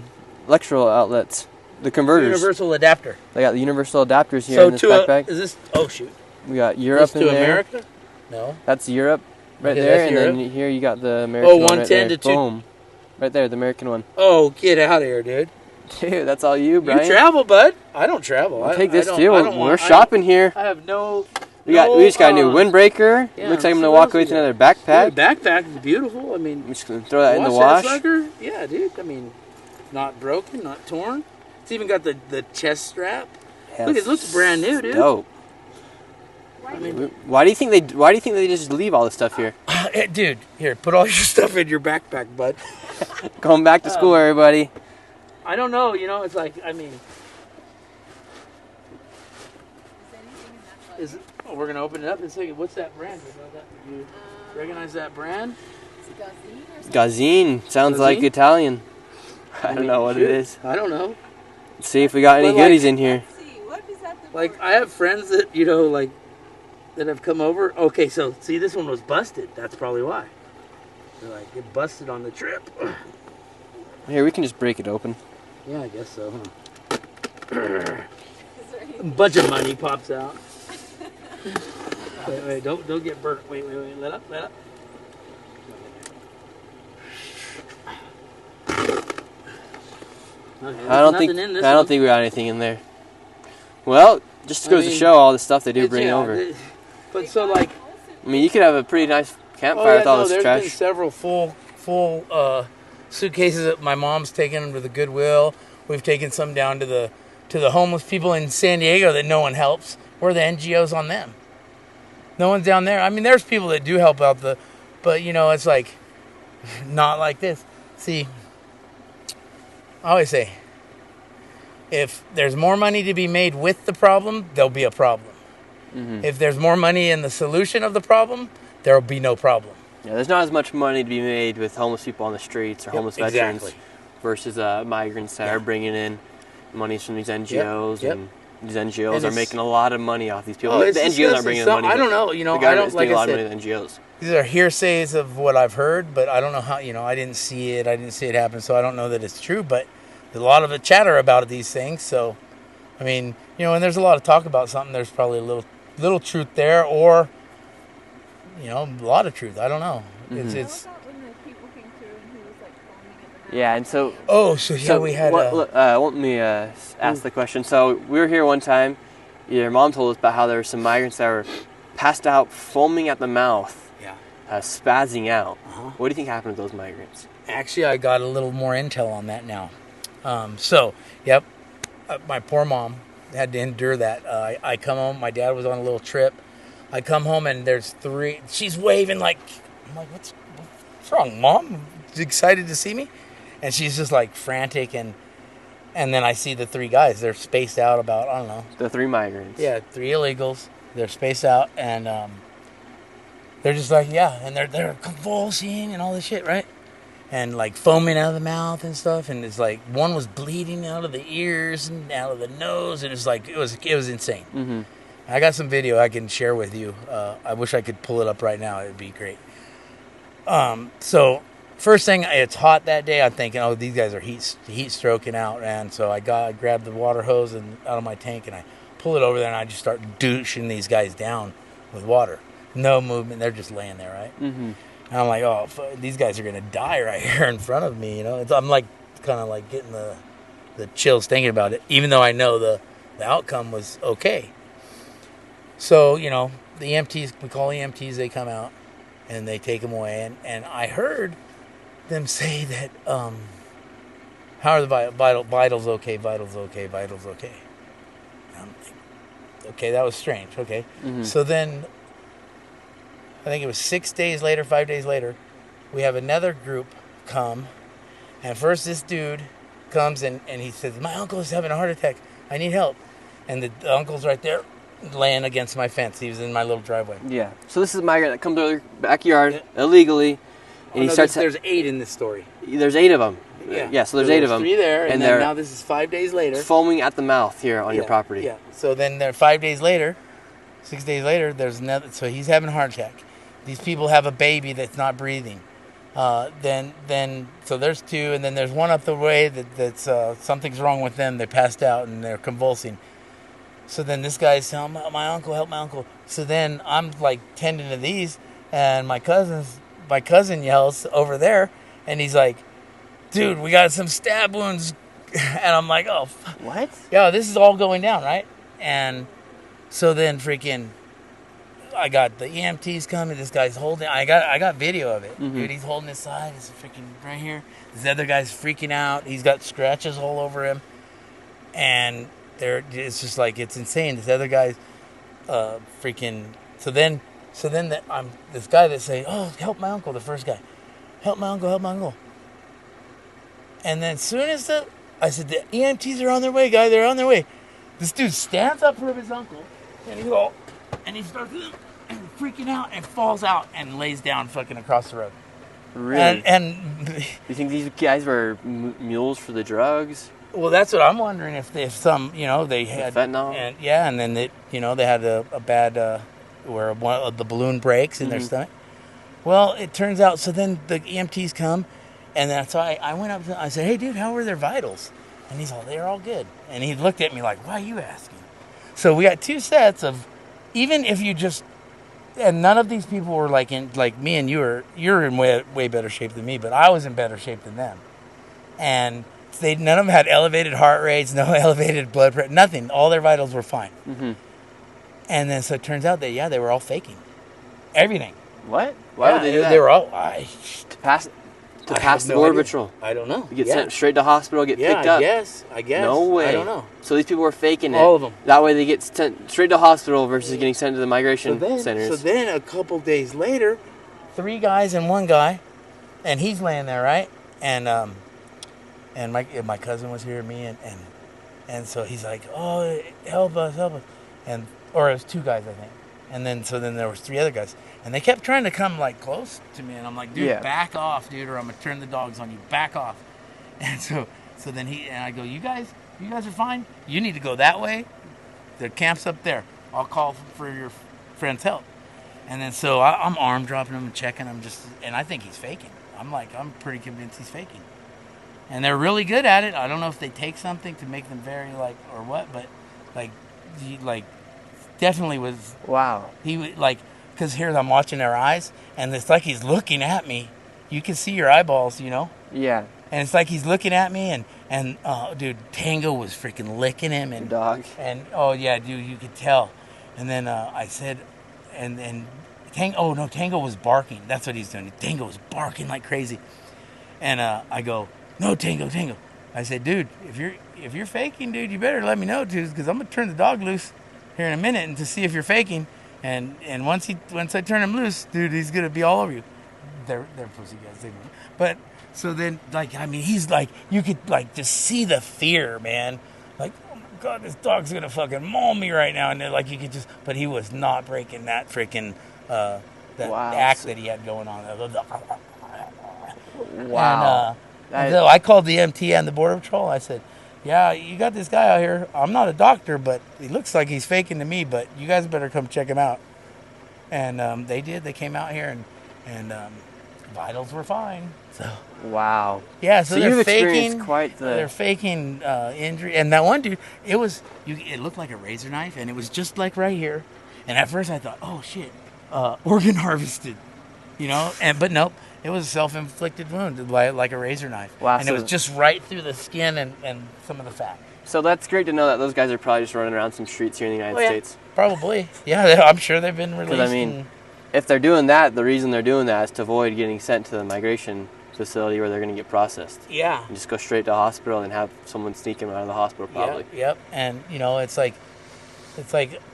electrical outlets, the converters. universal adapter. They got the universal adapters here So in this to backpack. is this? Oh shoot. We got Europe This in to there. America? No. That's Europe right Okay, there, that's and Europe. then here you got the American one right 110 there. to 2. Boom. Right there, the American one. Oh, get out of here, dude. Dude, that's all you, Brian. You travel, bud. I don't travel. I'll take this I too. don't We're shopping here. I have no. We just got a new windbreaker. yeah, Looks like I'm so gonna what walk else away we with got? another backpack. Yeah, backpack is beautiful. I mean, I'm just gonna throw that in the that wash. sucker. Yeah, dude. I mean, not broken, not torn. It's even got the chest strap. Yeah, Look, it looks brand new, dude. Dope. I mean, Why do you think they just leave all this stuff here? dude, here, put all your stuff in your backpack, bud. Going back to school, everybody. I don't know. You know, it's like, I mean, is it, oh, we're gonna open it up and say, what's that brand? You recognize that brand? Gazine sounds like Gazine? Italian. I don't know what it is. I don't know. Let's see if we got any But, like- goodies in here. Like, I have friends that, you know, like, that have come over. Okay, so, see, this one was busted. That's probably why. They're like, it busted on the trip. Here, we can just break it open. Yeah, I guess so, huh? A bunch of money pops out. Wait, don't get burnt. Wait, let up. Okay, I don't think we got anything in there. Well, just goes to show all the stuff they do bring over. But so, like, I mean, you could have a pretty nice campfire with all this there's trash. been several full suitcases that my mom's taken to the Goodwill. We've taken some down to the homeless people in San Diego that no one helps. We're the NGOs on them. No one's down there. I mean, there's people that do help out but you know, it's like not like this. See, I always say, if there's more money to be made with the problem, there'll be a problem. Mm-hmm. If there's more money in the solution of the problem, there'll be no problem. Yeah, there's not as much money to be made with homeless people on the streets or homeless veterans versus migrants that are bringing in monies from these NGOs. And these NGOs are making a lot of money off these people. The NGOs aren't bringing in money. I don't know. You know, the I don't like a lot I of money to NGOs. These are hearsays of what I've heard, but I don't know how. You know, I didn't see it. I didn't see it happen, so I don't know that it's true. But there's a lot of chatter about these things. So, I mean, you know, when there's a lot of talk about something, there's probably a little truth there, or you know, a lot of truth. I don't know. It's What about when the people came through and he was like foaming at the mouth? Yeah, and so we had. let me ask the question. So we were here one time. Your mom told us about how there were some migrants that were passed out, foaming at the mouth, spazzing out. What do you think happened to those migrants? Actually, I got a little more intel on that now. My poor mom had to endure that. I come home. My dad was on a little trip. I come home and there's 3. She's waving like, I'm like, what's wrong, Mom? Excited to see me? And she's just like frantic and then I see the 3 guys. They're spaced out about, I don't know. The 3 migrants. Yeah, 3 illegals. They're spaced out and they're just like, and they're convulsing and all this shit, right? And like foaming out of the mouth and stuff, and it's like one was bleeding out of the ears and out of the nose, and it's like it was insane. Mm-hmm. I got some video I can share with you. I wish I could pull it up right now. It'd be great. So first thing, it's hot that day. I'm thinking, oh, these guys are heat stroking out, and so I grabbed the water hose and out of my tank, and I pull it over there, and I just start douching these guys down with water. No movement. They're just laying there, right? Mm-hmm. And I'm like, oh, these guys are going to die right here in front of me, you know? I'm like, kind of like getting the chills thinking about it, even though I know the outcome was okay. So, you know, the EMTs, we call EMTs, they come out and they take them away. And I heard them say that, how are the vitals okay, vitals okay, vitals okay. And I'm like, okay, that was strange, okay. Mm-hmm. So then, I think it was 5 days later, we have another group come. And first this dude comes and he says, my uncle is having a heart attack. I need help. And the uncle's right there laying against my fence. He was in my little driveway. Yeah. So this is a migrant that comes to your backyard illegally. And there's 8 in this story. There's 8 of them. Yeah, so there's 8 of them. 3 there, and then now this is 5 days later. Foaming at the mouth here on your property. Yeah. So then 5 days later, 6 days later, there's another. So he's having a heart attack. These people have a baby that's not breathing. So there's 2, and then there's one up the way that's something's wrong with them. They passed out and they're convulsing. So then this guy's telling my uncle, help my uncle. So then I'm like tending to these, and my cousin yells over there, and he's like, dude, we got some stab wounds. And I'm like, oh. What? Yeah, this is all going down, right? And so then freaking, I got the EMTs coming. This guy's holding. I got video of it, dude. He's holding his side. It's freaking right here. This other guy's freaking out. He's got scratches all over him, and it's just like it's insane. This other guy's freaking. So then this guy that's saying, "Oh, help my uncle." The first guy, help my uncle, help my uncle. And then as soon as I said the EMTs are on their way, guy. They're on their way. This dude stands up for his uncle, and he starts freaking out and falls out and lays down fucking across the road. Really? And you think these guys were mules for the drugs? Well, that's what I'm wondering. If some, you know, they had fentanyl, and then they had a bad where one of the balloon breaks in their stomach. Well, it turns out. So then the EMTs come, and then so I went up to him, I said, "Hey, dude, how were their vitals?" And he's all, "They're all good." And he looked at me like, "Why are you asking?" So we got 2 sets of. Even if you just, and none of these people were like me and you're in way better shape than me, but I was in better shape than them, and none of them had elevated heart rates, no elevated blood pressure, nothing. All their vitals were fine. Mm-hmm. And then so it turns out that they were all faking everything. What? Why would they do that? They were all to pass the border patrol. I don't know. You get sent straight to hospital, get picked up. I guess. No way. I don't know. So these people were faking it. All of them. That way they get sent straight to hospital versus getting sent to the migration centers. So then a couple days later, 3 guys and 1 guy, and he's laying there, right? And my cousin was here, me, and so he's like, oh, help us. Or it was 2 guys, I think. And then there was 3 other guys. And they kept trying to come like close to me, and I'm like, dude, back off, dude, or I'm gonna turn the dogs on you. Back off. And so then I go, you guys are fine. You need to go that way. The camp's up there. I'll call for your friend's help. And then so I'm arm dropping him and checking him, and I think he's faking. I'm pretty convinced he's faking. And they're really good at it. I don't know if they take something to make them very or what, but he definitely was. Wow. He because here I'm watching their eyes, and it's like he's looking at me. You can see your eyeballs, you know? Yeah. And it's like he's looking at me, and dude, Tango was freaking licking him. And Dog. And, oh, yeah, dude, you could tell. And then I said, and Tango, oh, no, Tango was barking. That's what he's doing. Tango was barking like crazy. And I go, no, Tango. I said, dude, if you're faking, dude, you better let me know, dude, because I'm going to turn the dog loose here in a minute and to see if you're faking. And once I turn him loose, dude, he's going to be all over you. They're pussy guys. But so then, like, I mean, he's like, you could, like, just see the fear, man. Like, oh, my God, this dog's going to fucking maul me right now. And then, like, you could just, but he was not breaking that freaking, that act that he had going on. Wow. And so I called the MT and the Border Patrol. I said, yeah, you got this guy out here. I'm not a doctor, but he looks like he's faking to me, but you guys better come check him out. And they did. They came out here, and vitals were fine. So Wow. yeah, so you've they're faking. experienced quite the. They're faking injury. And that one dude, it looked like a razor knife, and it was just like right here. And at first I thought, oh shit, organ harvested, you know. But nope, it was a self-inflicted wound, like a razor knife. Wow, and it was just right through the skin and some of the fat. So that's great to know that those guys are probably just running around some streets here in the United States. Probably. Yeah, I'm sure they've been released. Because, I mean, if they're doing that, the reason they're doing that is to avoid getting sent to the migration facility where they're going to get processed. Yeah. And just go straight to a hospital and have someone sneak him out of the hospital, probably. Yep. And, you know, it's like,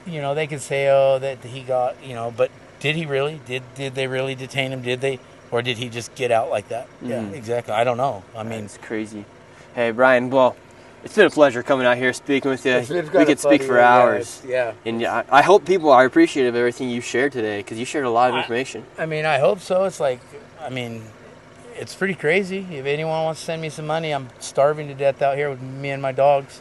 you know, they could say, oh, that he got, you know, but did he really? Did they really detain him? Did they? Or did he just get out like that? Yeah, exactly. I don't know. I mean, it's crazy. Hey, Brian, well, it's been a pleasure coming out here speaking with you. We could speak for hours. Yeah. And I hope people are appreciative of everything you shared today, because you shared a lot of information. I mean, I hope so. It's like, I mean, it's pretty crazy. If anyone wants to send me some money, I'm starving to death out here with me and my dogs.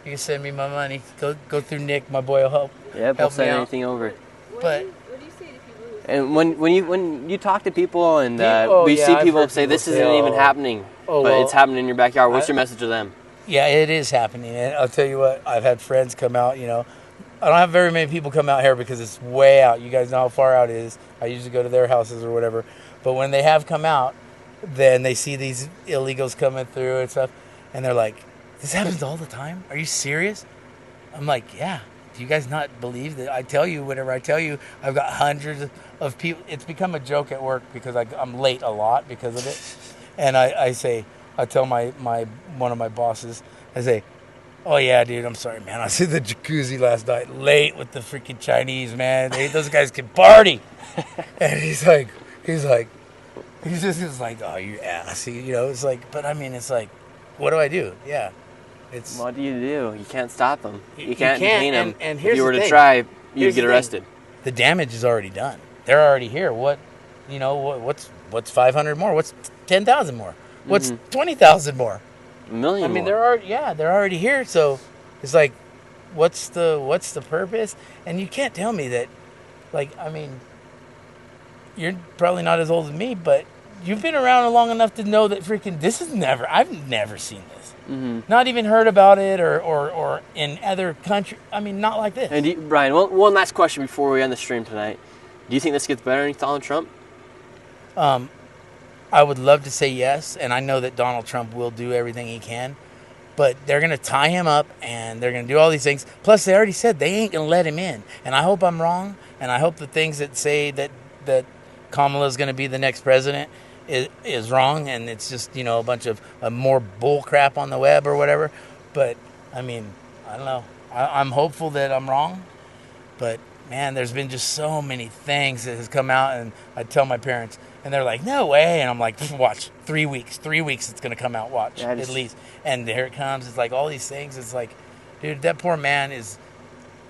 You can send me my money. Go through Nick. My boy will help. Yep, I'll send anything over. But What do you say to people who and when you talk to people and we see I've people heard say people this say, isn't even happening, but it's happening in your backyard. What's your message to them? yeah, it is happening. And I'll tell you what, I've had friends come out, you know. I don't have very many people come out here because it's way out. You guys know how far out it is. I usually go to their houses or whatever. But when they have come out, then they see these illegals coming through and stuff, and they're like, this happens all the time? Are you serious? I'm like, yeah. Do you guys not believe that I tell you whatever I tell you? I've got hundreds of people. It's become a joke at work because I'm late a lot because of it. And I tell my one of my bosses, I say, oh yeah, dude, I'm sorry, man. I was in the jacuzzi last night, late with the freaking Chinese, man. Those guys can party. And he's just like, oh, you ass. You know, it's like, but I mean, it's like, what do I do? Yeah. What do? You can't stop them. You can't detain them. And if here's you were the to thing. try, you'd get arrested. The damage is already done. They're already here. What's 500 more? What's 10,000 more? What's 20,000 more? A million. I mean, more. they're already here. So it's like, what's the purpose? And you can't tell me that, like, I mean, you're probably not as old as me, but you've been around long enough to know that freaking I've never seen this. Mm-hmm. Not even heard about it or in other countries. I mean, not like this. And Brian, one last question before we end the stream tonight. Do you think this gets better under Donald Trump? I would love to say yes, and I know that Donald Trump will do everything he can, but they're going to tie him up and they're going to do all these things. Plus, they already said they ain't going to let him in. And I hope I'm wrong, and I hope the things that say that Kamala's going to be the next president is wrong, and it's just, you know, a bunch of more bull crap on the web or whatever. But I mean, I don't know. I'm hopeful that I'm wrong, but man, there's been just so many things that has come out, and I tell my parents, and they're like, no way, and I'm like, watch, 3 weeks it's gonna come out, watch, at least. And there it comes. It's like all these things. It's like, dude, that poor man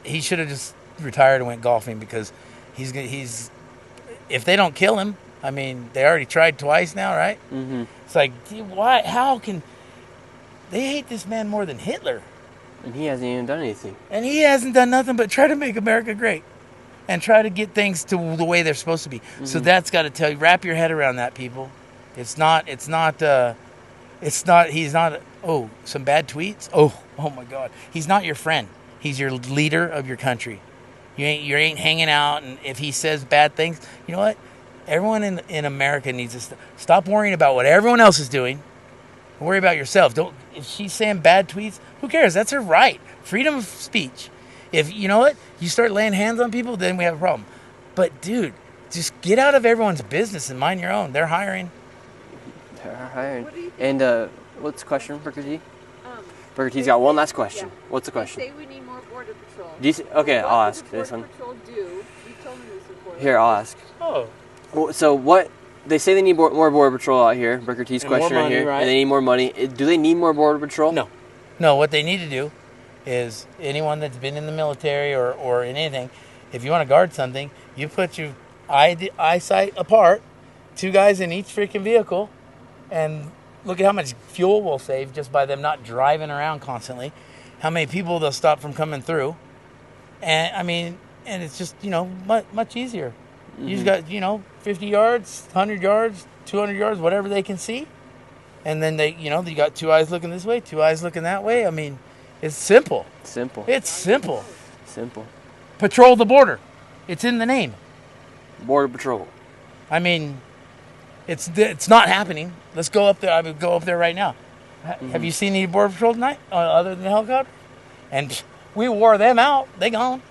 he should have just retired and went golfing, because he's if they don't kill him, I mean, they already tried twice now, right? Mm-hmm. It's like, why? How can they hate this man more than Hitler? And he hasn't even done anything. And he hasn't done nothing but try to make America great and try to get things to the way they're supposed to be. Mm-hmm. So that's got to tell you, wrap your head around that, people. He's not, some bad tweets. Oh my God. He's not your friend. He's your leader of your country. You ain't hanging out, and if he says bad things, you know what? Everyone in America needs to stop worrying about what everyone else is doing. Worry about yourself. Don't. If she's saying bad tweets, who cares? That's her right. Freedom of speech. If you know what, you start laying hands on people, then we have a problem. But dude, just get out of everyone's business and mind your own. They're hiring. They're hiring. What do you think? And what's the question, Burger T? Burger T's got one last question. Yeah. What's the question? They say we need more border patrol. Okay, What I'll would ask the this one. Border patrol do? You told me this before. Here, I'll ask. Oh. So what? They say they need more border patrol out here. Burger T's And more question right money, here. right? And they need more money. Do they need more border patrol? No. What they need to do is anyone that's been in the military or in anything, if you want to guard something, you put your eyesight apart, 2 guys in each freaking vehicle, and look at how much fuel we'll save just by them not driving around constantly. How many people they'll stop from coming through. And I mean, and it's just, much easier. Mm-hmm. You just got, 50 yards, 100 yards, 200 yards, whatever they can see. And then they, you got 2 eyes looking this way, 2 eyes looking that way. I mean, it's simple. Simple. It's simple. Simple. Patrol the border. It's in the name. Border patrol. I mean, it's not happening. Let's go up there. I would go up there right now. Have you seen any border patrol tonight, other than the helicopter? And we wore them out. They gone.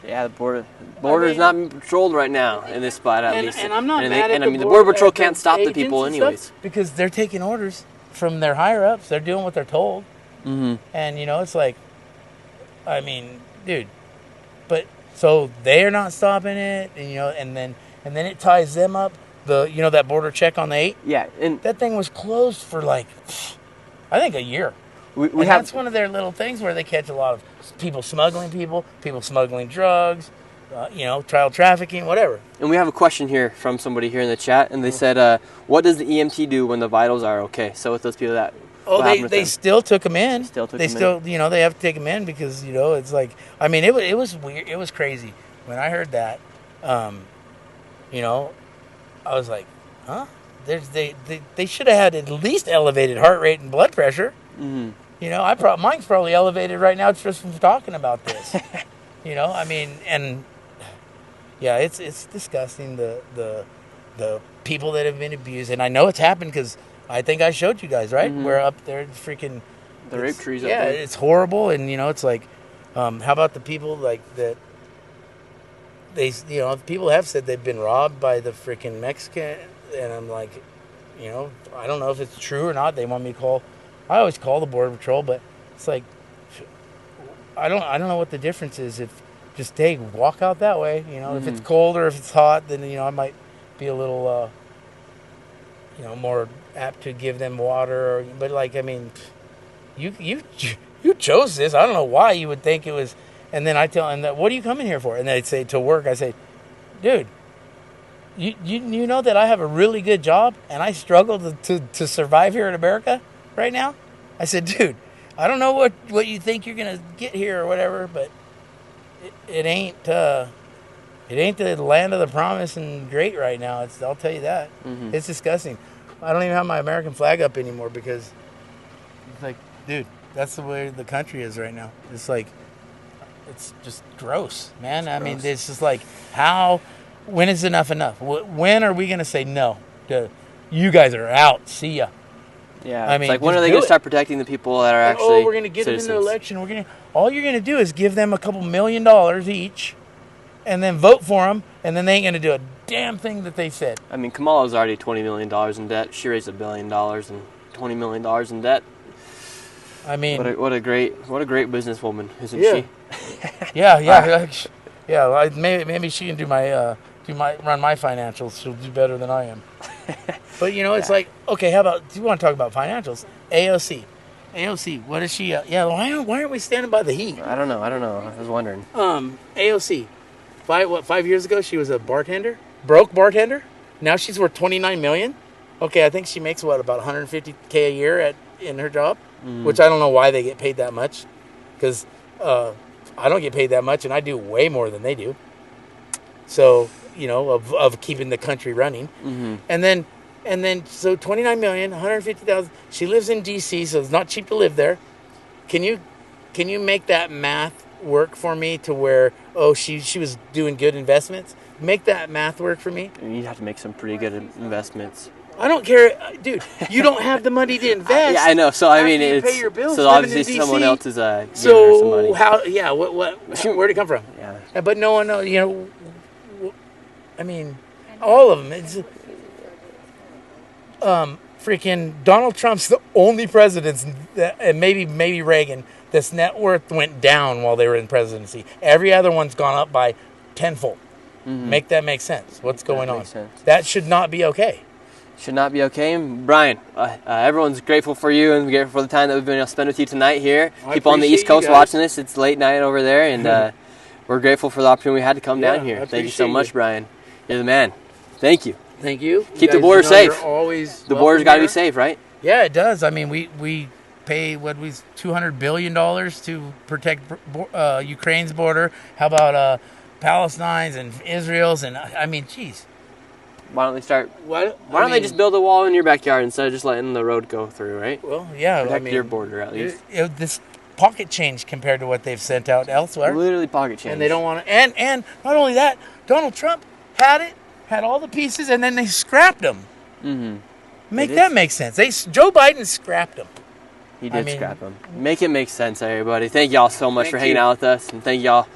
Yeah, the border's not being patrolled right now in this spot at least. And I'm not and mad at I mean, the border border patrol can't stop the agents people and anyways. stuff, because they're taking orders from their higher ups. They're doing what they're told. Mm-hmm. And it's like, I mean, dude. But so they're not stopping it, and then it ties them up. That border check on the 8. Yeah, and That thing was closed for I think a year. That's one of their little things where they catch a lot of people smuggling people smuggling drugs, child trafficking, whatever. And we have a question here from somebody here in the chat, and they said, what does the EMT do when the vitals are okay? So with those people that... They still took them in. They have to take them in because, it's like, I mean, it was weird. It was crazy. When I heard that, I was like, huh? They should have had at least elevated heart rate and blood pressure. Mm-hmm. Mine's probably elevated right now just from talking about this. I mean, and yeah, it's disgusting the people that have been abused, and I know it's happened because I think I showed you guys, right? Mm-hmm. We're up there, freaking the rape trees. Up yeah, there. it's horrible, and it's like, how about the people like that? People have said they've been robbed by the freaking Mexican, and I'm like, I don't know if it's true or not. They want me to call. I always call the border patrol, but it's like, I don't know what the difference is. If just walk out that way, Mm-hmm. if it's cold or if it's hot, then I might be a little, more apt to give them water. But like, I mean, you chose this. I don't know why you would think it was. And then I tell them that, what are you coming here for? And they'd say to work. I say, dude, you know that I have a really good job and I struggle to survive here in America right now. I said, dude, I don't know what you think you're gonna get here or whatever, but it ain't the land of the promise and great right now. I'll tell you that. Mm-hmm. It's disgusting. I don't even have my American flag up anymore because it's like, dude, that's the way the country is right now. It's like, it's just gross, man. I mean, it's just like, when is enough enough? When are we gonna say no? You guys are out. See ya. Yeah, I mean, it's like, when are they do going to it. start protecting the people that are actually we're going to get citizens? them in the election. All you're going to do is give them a couple $1 million each and then vote for them, and then they ain't going to do a damn thing that they said. I mean, Kamala's already $20 million in debt. She raised $1 billion and $20 million in debt. I mean... What a great businesswoman, isn't yeah. she? Yeah. Maybe she can run my financials. She'll do better than I am. But it's like, okay, how about, do you want to talk about financials? AOC, what is she? Why aren't we standing by the heat? I don't know. I was wondering. AOC, 5 years ago she was a bartender, broke bartender. Now she's worth $29 million. Okay, I think she makes about $150K a year in her job, which I don't know why they get paid that much, because I don't get paid that much, and I do way more than they do. So of keeping the country running, and then so $29 million, $150,000. She lives in D.C., so it's not cheap to live there. Can you make that math work for me to where, she was doing good investments. Make that math work for me. You'd have to make some pretty good investments. I don't care, dude. You don't have the money to invest. Yeah, I know. So I mean, you it's pay your bills, so living obviously in someone DC. else is giving her some money. So how? Yeah. Where'd it come from? Yeah. But no one knows. I mean, all of them. It's freaking Donald Trump's the only president, and maybe Reagan, that's net worth went down while they were in presidency. Every other one's gone up by tenfold. Mm-hmm. Make that make sense. What's going on? Sense. That should not be okay. Should not be okay. Brian, everyone's grateful for you and grateful for the time that we've been able to spend with you tonight here. People on the East Coast watching this. It's late night over there, and we're grateful for the opportunity we had to come down here. Thank you so much, Brian. You're the man. Thank you. Thank you. Keep the border safe. Always the border's got to be safe, right? Yeah, it does. I mean, we pay $200 billion to protect Ukraine's border. How about Palestine's and Israel's? And I mean, geez. Why don't they start? Why don't they just build a wall in your backyard instead of just letting the road go through, right? Well, yeah. Protect your border at least. This pocket change compared to what they've sent out elsewhere. Literally pocket change. And they don't want to. And not only that, Donald Trump had all the pieces, and then they scrapped them. Mm-hmm. Make that make sense. Joe Biden scrapped them. He did scrap them. Make it make sense, everybody. Thank y'all so much for hanging out with us, and thank y'all